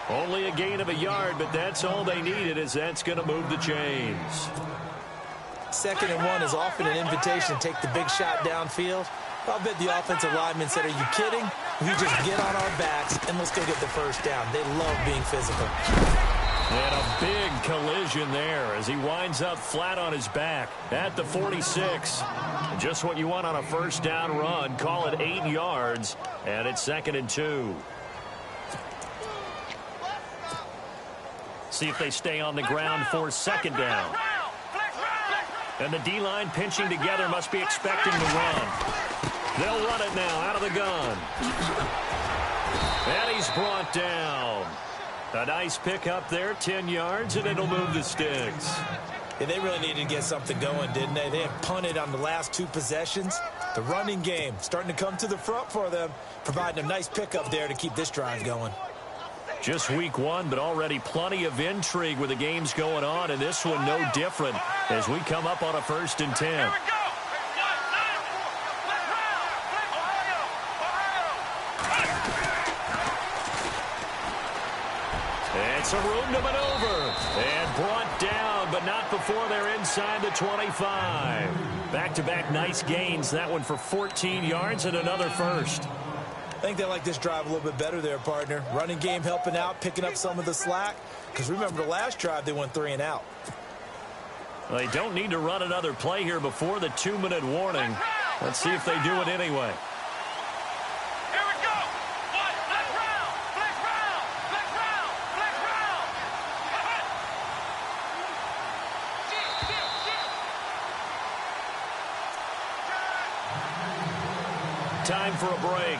Only a gain of a yard, but that's all they needed, as that's going to move the chains. 2nd and 1 is often an invitation to take the big shot downfield. I'll bet the offensive lineman said, are you kidding? We just get on our backs and let's go get the 1st down. They love being physical. And a big collision there as he winds up flat on his back at the 46. Just what you want on a 1st down run. Call it 8 yards, and it's 2nd and 2. See if they stay on the ground for 2nd down. And the D-line pinching together, must be expecting the run. They'll run it now out of the gun. And he's brought down. A nice pickup there, 10 yards, and it'll move the sticks. Yeah, they really needed to get something going, didn't they? They had punted on the last 2 possessions. The running game starting to come to the front for them, providing a nice pickup there to keep this drive going. Just week 1, but already plenty of intrigue with the games going on, and this one no different as we come up on a 1st and 10. It's a room to maneuver. And brought down, but not before they're inside the 25. Back-to-back nice gains. That one for 14 yards and another first. I think they like this drive a little bit better there, partner. Running game helping out, picking up some of the slack. Because remember, the last drive, they went 3 and out. They don't need to run another play here before the 2-minute warning. Let's see if they do it anyway. Here we go. One, flex round, flex round, flex round, flex round. Time for a break.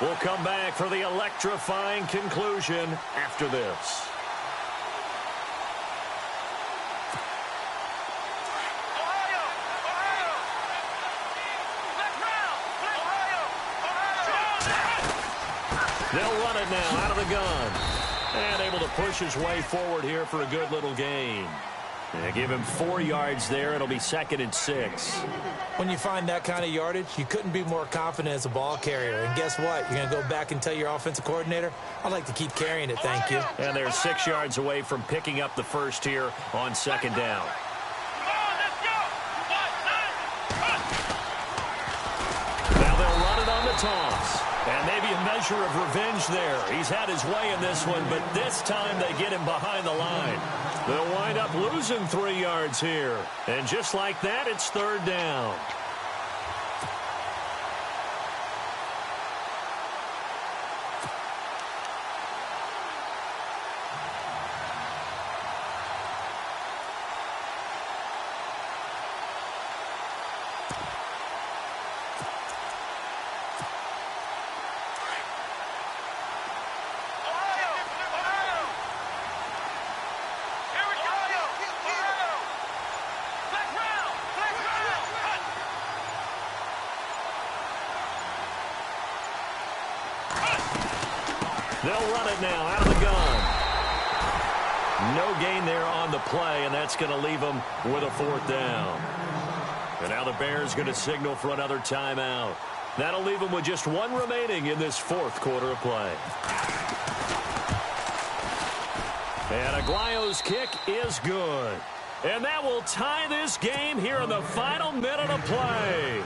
We'll come back for the electrifying conclusion after this. Ohio, Ohio. Flex round, Ohio. They'll run it now out of the gun. And able to push his way forward here for a good little gain. And give him 4 yards there. It'll be 2nd and 6. When you find that kind of yardage, you couldn't be more confident as a ball carrier. And guess what? You're going to go back and tell your offensive coordinator, I'd like to keep carrying it, thank you. And they're 6 yards away from picking up the first here on 2nd down. Now they'll run it on the toss. And maybe a measure of revenge there. He's had his way in this one, but this time they get him behind the line. They'll wind up losing 3 yards here. And just like that, it's 3rd down. They'll run it now out of the gun. No gain there on the play, and that's going to leave them with a 4th down. And now the Bears going to signal for another timeout. That'll leave them with just 1 remaining in this 4th quarter of play. And Aguayo's kick is good. And that will tie this game here in the final minute of play.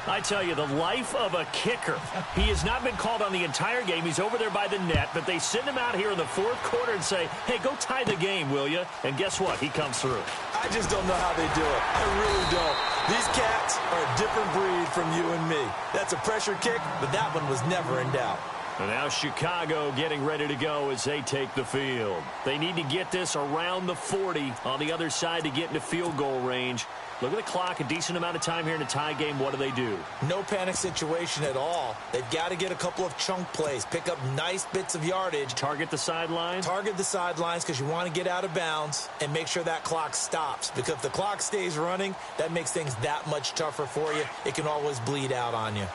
I tell you, the life of a kicker. He has not been called on the entire game. He's over there by the net, but they send him out here in the 4th quarter and say, hey, go tie the game, will you? And guess what? He comes through. I just don't know how they do it. I really don't. These cats are a different breed from you and me. That's a pressure kick, but that one was never in doubt. And now Chicago getting ready to go as they take the field. They need to get this around the 40 on the other side to get into field goal range. Look at the clock, a decent amount of time here in a tie game. What do? No panic situation at all. They've got to get a couple of chunk plays, pick up nice bits of yardage. Target the sidelines? Target the sidelines because you want to get out of bounds and make sure that clock stops. Because if the clock stays running, that makes things that much tougher for you. It can always bleed out on you.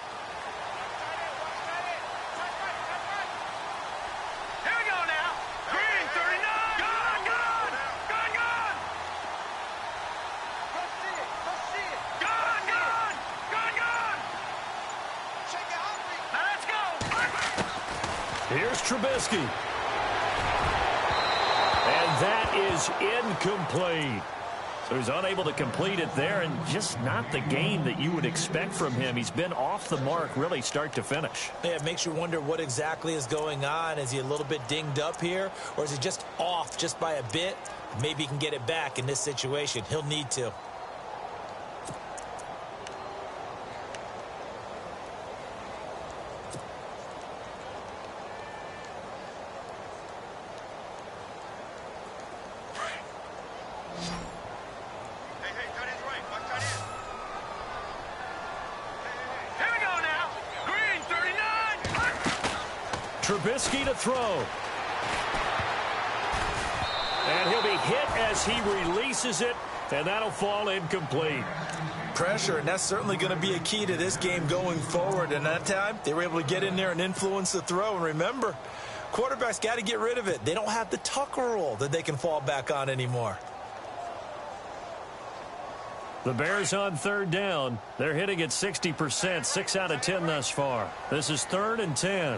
Here's Trubisky. And that is incomplete. So he's unable to complete it there, and just not the game that you would expect from him. He's been off the mark really start to finish. Yeah, it makes you wonder what exactly is going on. Is he a little bit dinged up here, or is he just off just by a bit? Maybe he can get it back in this situation. He'll need to. Trubisky to throw. And he'll be hit as he releases it, and that'll fall incomplete. Pressure, and that's certainly going to be a key to this game going forward. And that time, they were able to get in there and influence the throw. And remember, quarterbacks got to get rid of it. They don't have the Tucker rule that they can fall back on anymore. The Bears on 3rd down. They're hitting at 60%, 6 out of 10 thus far. This is 3rd and 10.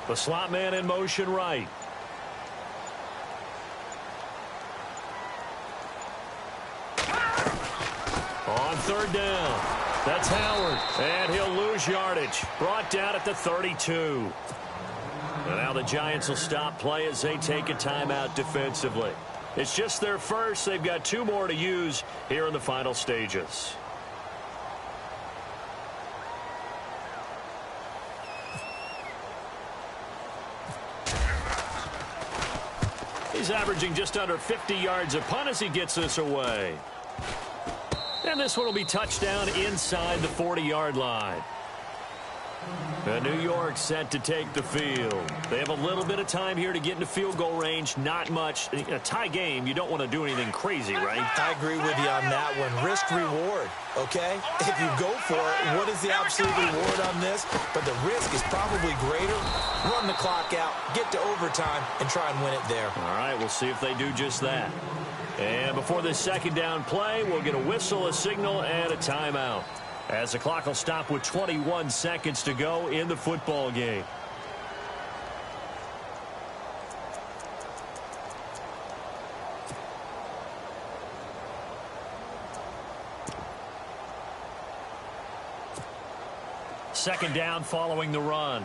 The slot man in motion right. On third down, that's Howard, and he'll lose yardage. Brought down at the 32. And now the Giants will stop play as they take a timeout defensively. It's just their first. They've got 2 more to use here in the final stages. He's averaging just under 50 yards a punt as he gets this away. And this one will be touchdown inside the 40-yard line. And New York set to take the field. They have a little bit of time here to get into field goal range. Not much. In a tie game, you don't want to do anything crazy, right? I agree with you on that one. Risk reward, okay? If you go for it, what is the absolute reward on this? But the risk is probably greater. Run the clock out, get to overtime, and try and win it there. All right, we'll see if they do just that. And before this second down play, we'll get a whistle, a signal, and a timeout, as the clock will stop with 21 seconds to go in the football game. Second down following the run.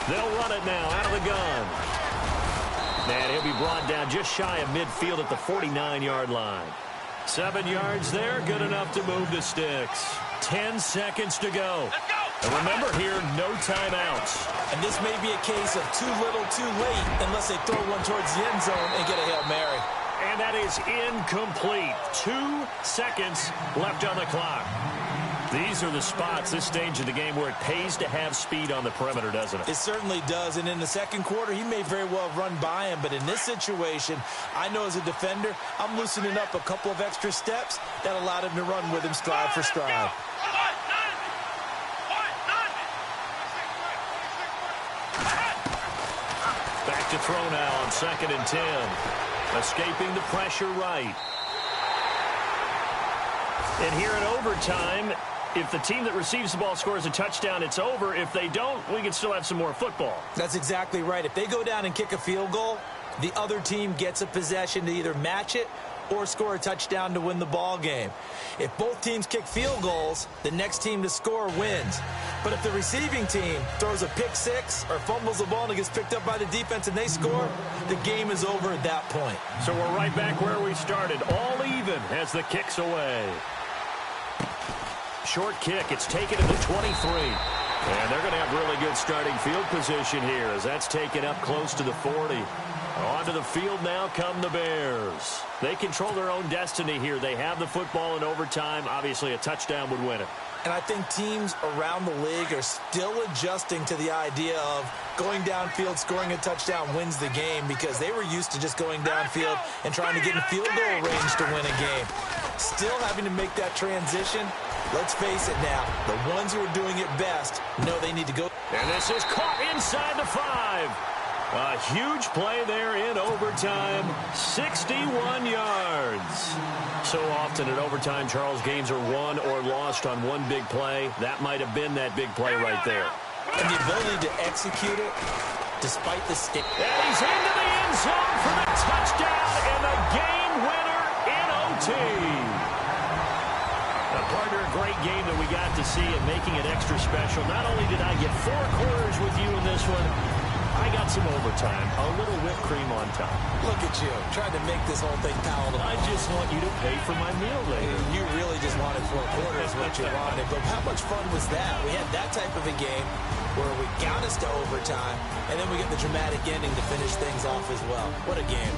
They'll run it now out of the gun. And he'll be brought down just shy of midfield at the 49-yard line. 7 yards there, good enough to move the sticks. 10 seconds to go. And remember here, no timeouts. And this may be a case of too little, too late, unless they throw one towards the end zone and get a Hail Mary. And that is incomplete. 2 seconds left on the clock. These are the spots, this stage of the game, where it pays to have speed on the perimeter, doesn't it? It certainly does. And in the second quarter, he may very well run by him. But in this situation, I know as a defender, I'm loosening up a couple of extra steps that allowed him to run with him stride for stride. Back to throw now on 2nd and 10. Escaping the pressure right. And here in overtime, if the team that receives the ball scores a touchdown, it's over. If they don't, we can still have some more football. That's exactly right. If they go down and kick a field goal, the other team gets a possession to either match it or score a touchdown to win the ball game. If both teams kick field goals, the next team to score wins. But if the receiving team throws a pick six or fumbles the ball and it gets picked up by the defense and they score, the game is over at that point. So we're right back where we started, all even as the kick's away. Short kick, it's taken to the 23. And they're going to have really good starting field position here as that's taken up close to the 40. Onto the field now come the Bears. They control their own destiny here. They have the football in overtime. Obviously, a touchdown would win it. And I think teams around the league are still adjusting to the idea of going downfield, scoring a touchdown wins the game, because they were used to just going downfield and trying to get in field goal range to win a game. Still having to make that transition. Let's face it now, the ones who are doing it best know they need to go. And this is caught inside the 5. A huge play there in overtime, 61 yards. So often in overtime, Charles, games are won or lost on one big play. That might have been that big play right there. And the ability to execute it despite the stick. And he's into the end zone for the touchdown and the game winner in OT. A partner, a great game that we got to see and making it extra special. Not only did I get 4 quarters with you in this one, I got some overtime, a little whipped cream on top. Look at you, trying to make this whole thing palatable. I just want you to pay for my meal later. You really just wanted 4 quarters what you wanted, but how much fun was that? We had that type of a game where we got us to overtime, and then we get the dramatic ending to finish things off as well. What a game.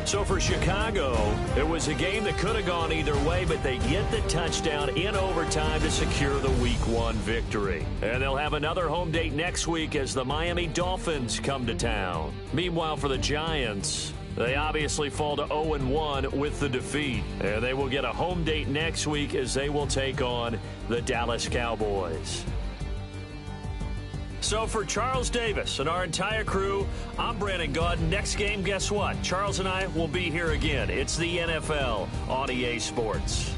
So for Chicago, it was a game that could have gone either way, but they get the touchdown in overtime to secure the Week 1 victory. And they'll have another home date next week as the Miami Dolphins come to town. Meanwhile, for the Giants, they obviously fall to 0-1 with the defeat. And they will get a home date next week as they will take on the Dallas Cowboys. So for Charles Davis and our entire crew, I'm Brandon Gaudin. Next game, guess what? Charles and I will be here again. It's the NFL on EA Sports.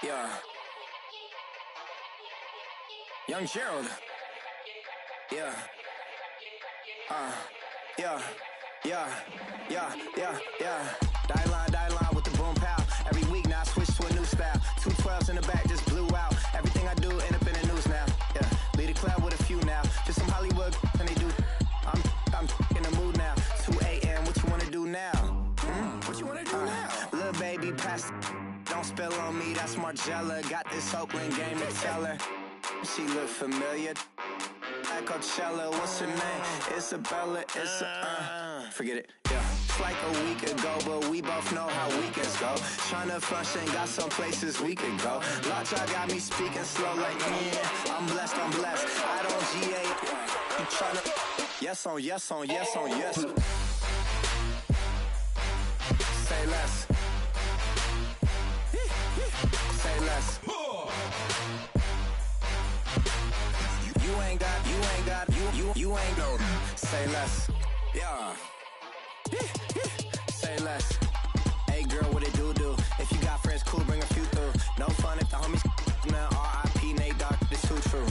Yeah. Young Gerald. Yeah. Yeah. Die line with the boom pow. Every week now I switch to a new style. 212s in the back just blew out. Everything I do end up in the news now. Yeah. Lead a club with a few now. Just some Hollywood and they do. I'm in the mood now. 2 a.m. What you wanna do now? What you wanna do now? Little baby, pass. Don't spill on me. That's Margella. Got this Oakland game to tell her. She look familiar. Like Coachella, what's her name? Isabella, forget it, yeah. It's like a week ago, but we both know how weekends go. Tryna function, got some places we could go. Lockjaw got me speaking slow like, yeah, I'm blessed. I don't GA, I'm tryna, yes on yes. Say less. Say less. You ain't no. Say less. Yeah. Say less. Hey girl, what it do? If you got friends, cool, bring a few through. No fun if the homies now. R.I.P. Nate Dogg, this too true.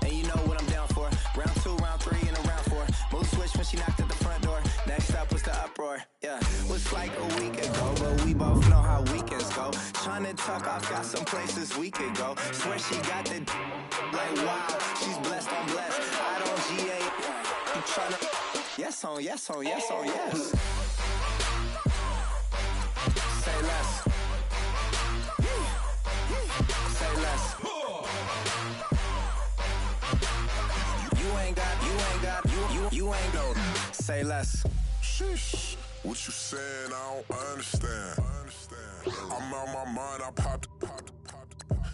And you know what I'm down for. Round 2, round 3, and a round 4. Mood switch when she knocked at the front door. Next up was the uproar. Yeah. Was like a week ago, but we both know how weekends go. Tryna tuck off, got some places we could go. Swear she got the like wow, she's blessed, I'm blessed. I don't GA. You tryna yes on yes. Say less. Say less. You ain't no. Say less. Sheesh. What you saying? I don't understand. I'm out my mind. I popped.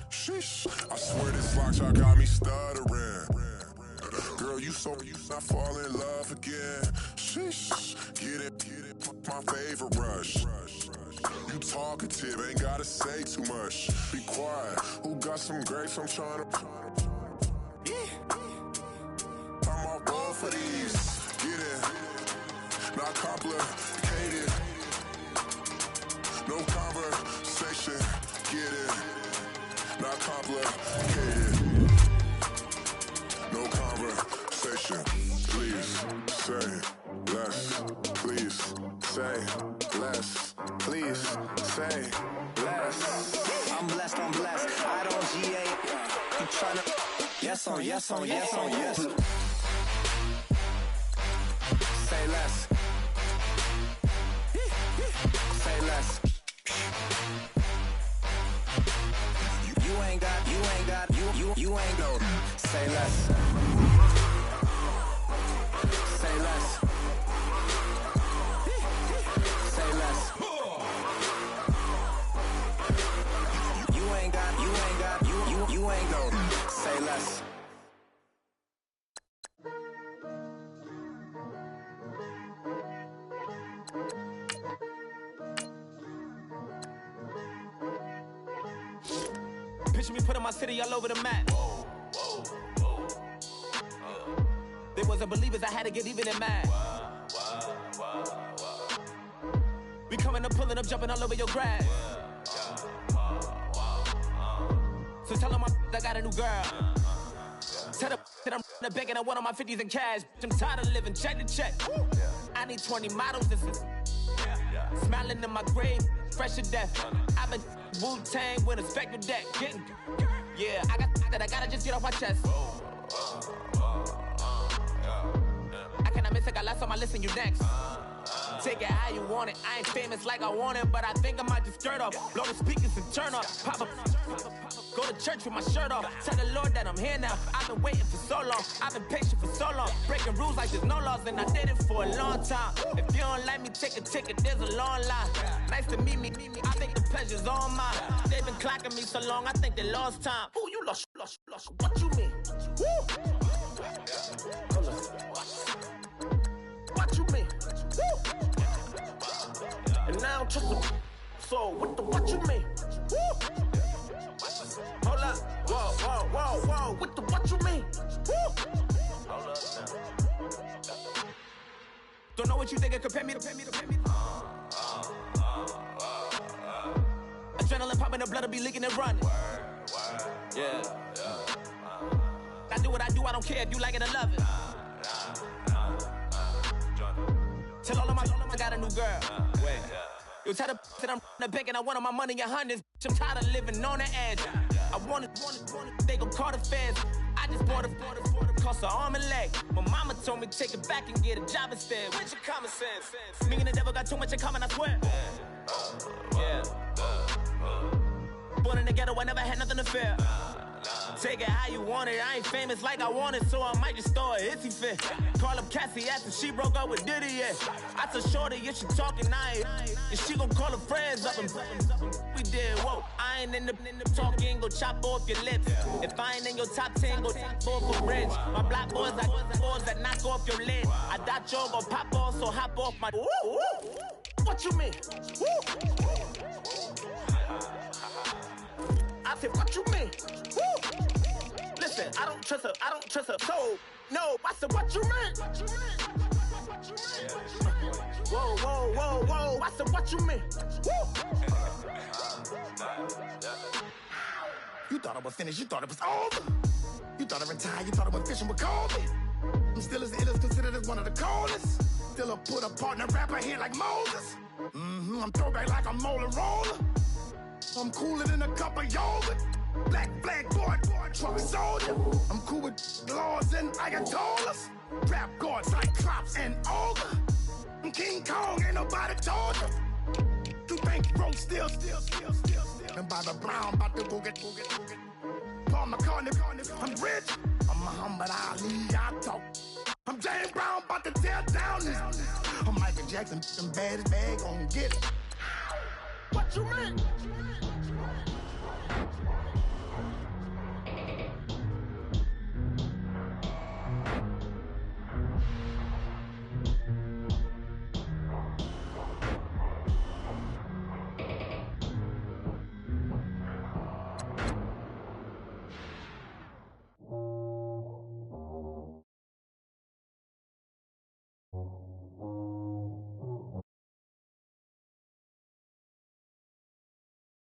Sheesh. I swear this lockjaw got me stuttering. Girl, you not fall in love again. Sheesh. Get it. My favorite rush. You talkative, ain't gotta say too much. Be quiet. Who got some grapes? I'm trying to. I'm all roll for these. Get it. Not complicated. No conversation. Get it. Not complicated. No conversation. Please say less. Please say less. Please say less. I'm blessed. I don't GA. You tryna yes on yes. Say less. Say less. You ain't no. Say less. Say less. Say less. You ain't no. Say less. Picture me putting my city all over the map. They wasn't believers, I had to get even and mad. We coming up, pulling up, jumping all over your grass. So tell them I got a new girl. Tell them that I'm the bank and I want on my 50s in cash. I'm tired of living check to check. I need 20 models. This is smiling in my grave, fresh to death. I've been Wu-Tang with a spectral deck. Getting, yeah, I gotta just get off my chest. I cannot miss it, got last on my list and you next. Take it how you want it. I ain't famous like I want it, but I think I might just skirt off. Blow the speakers and turn up. Pop up. Go to church with my shirt off. Tell the Lord that I'm here now. I've been waiting for so long. I've been patient for so long. Breaking rules like there's no laws, and I did it for a long time. If you don't like me, take a ticket. There's a long line. Nice to meet me. I think the pleasure's all mine. They've been clocking me so long, I think they lost time. Ooh, you lost. What you mean? Woo! What you mean? Woo! And now I'm trust them. So what you mean? Woo! Hold up. Whoa. What you mean? Woo! Hold up now. Don't know what you think it compare me to. Adrenaline popping when the blood will be leaking and running. Yeah. I do what I do, I don't care if you like it or love it. Tell all of my I got a new girl. Wait. You tell the that I'm the bank and I want my money in hundreds. I'm tired of living on the edge. I want it, they gon' call the feds. I just bought a cost an arm and leg. My mama told me take it back and get a job instead. Where's your common sense? Me and the devil got too much in common, I swear. Yeah. Born in the ghetto, I never had nothing to fear. Take it how you want it. I ain't famous like I want it, so I might just throw a hissy fit. Call up Cassie after she broke up with Diddy, yeah. I told Shorty if she talking, and she gon' call her friends up and we did, whoa. I ain't in the talking, go chop off your lips. If I ain't in your top 10, go top 4 for bridge. My black boys like boys that knock off your lid. I thought y'all gon' pop off, so hop off my. What you mean? I said, what you mean? Listen, I don't trust her, so no. I said, what you mean? Whoa. I said, what you mean? You thought I was finished, you thought it was over. You thought I retired, you thought I went fishing with Kobe. I'm still as ill as considered as one of the coldest. Still a put a partner rapper here like Moses. I'm throwback like a molar roller. I'm cooler than a cup of yogurt. Black flag boy, truck soldier. I'm cool with laws and Ayatollahs. Rap god, Cyclops and Ogre. I'm King Kong, ain't nobody told you. You think broke still. And by the Brown, about to go get. Paul McCartney, I'm rich. I'm Muhammad Ali, I talk. I'm James Brown, about to tear down this. I'm Michael Jackson, them bad as bad, gon' get it. What you mean?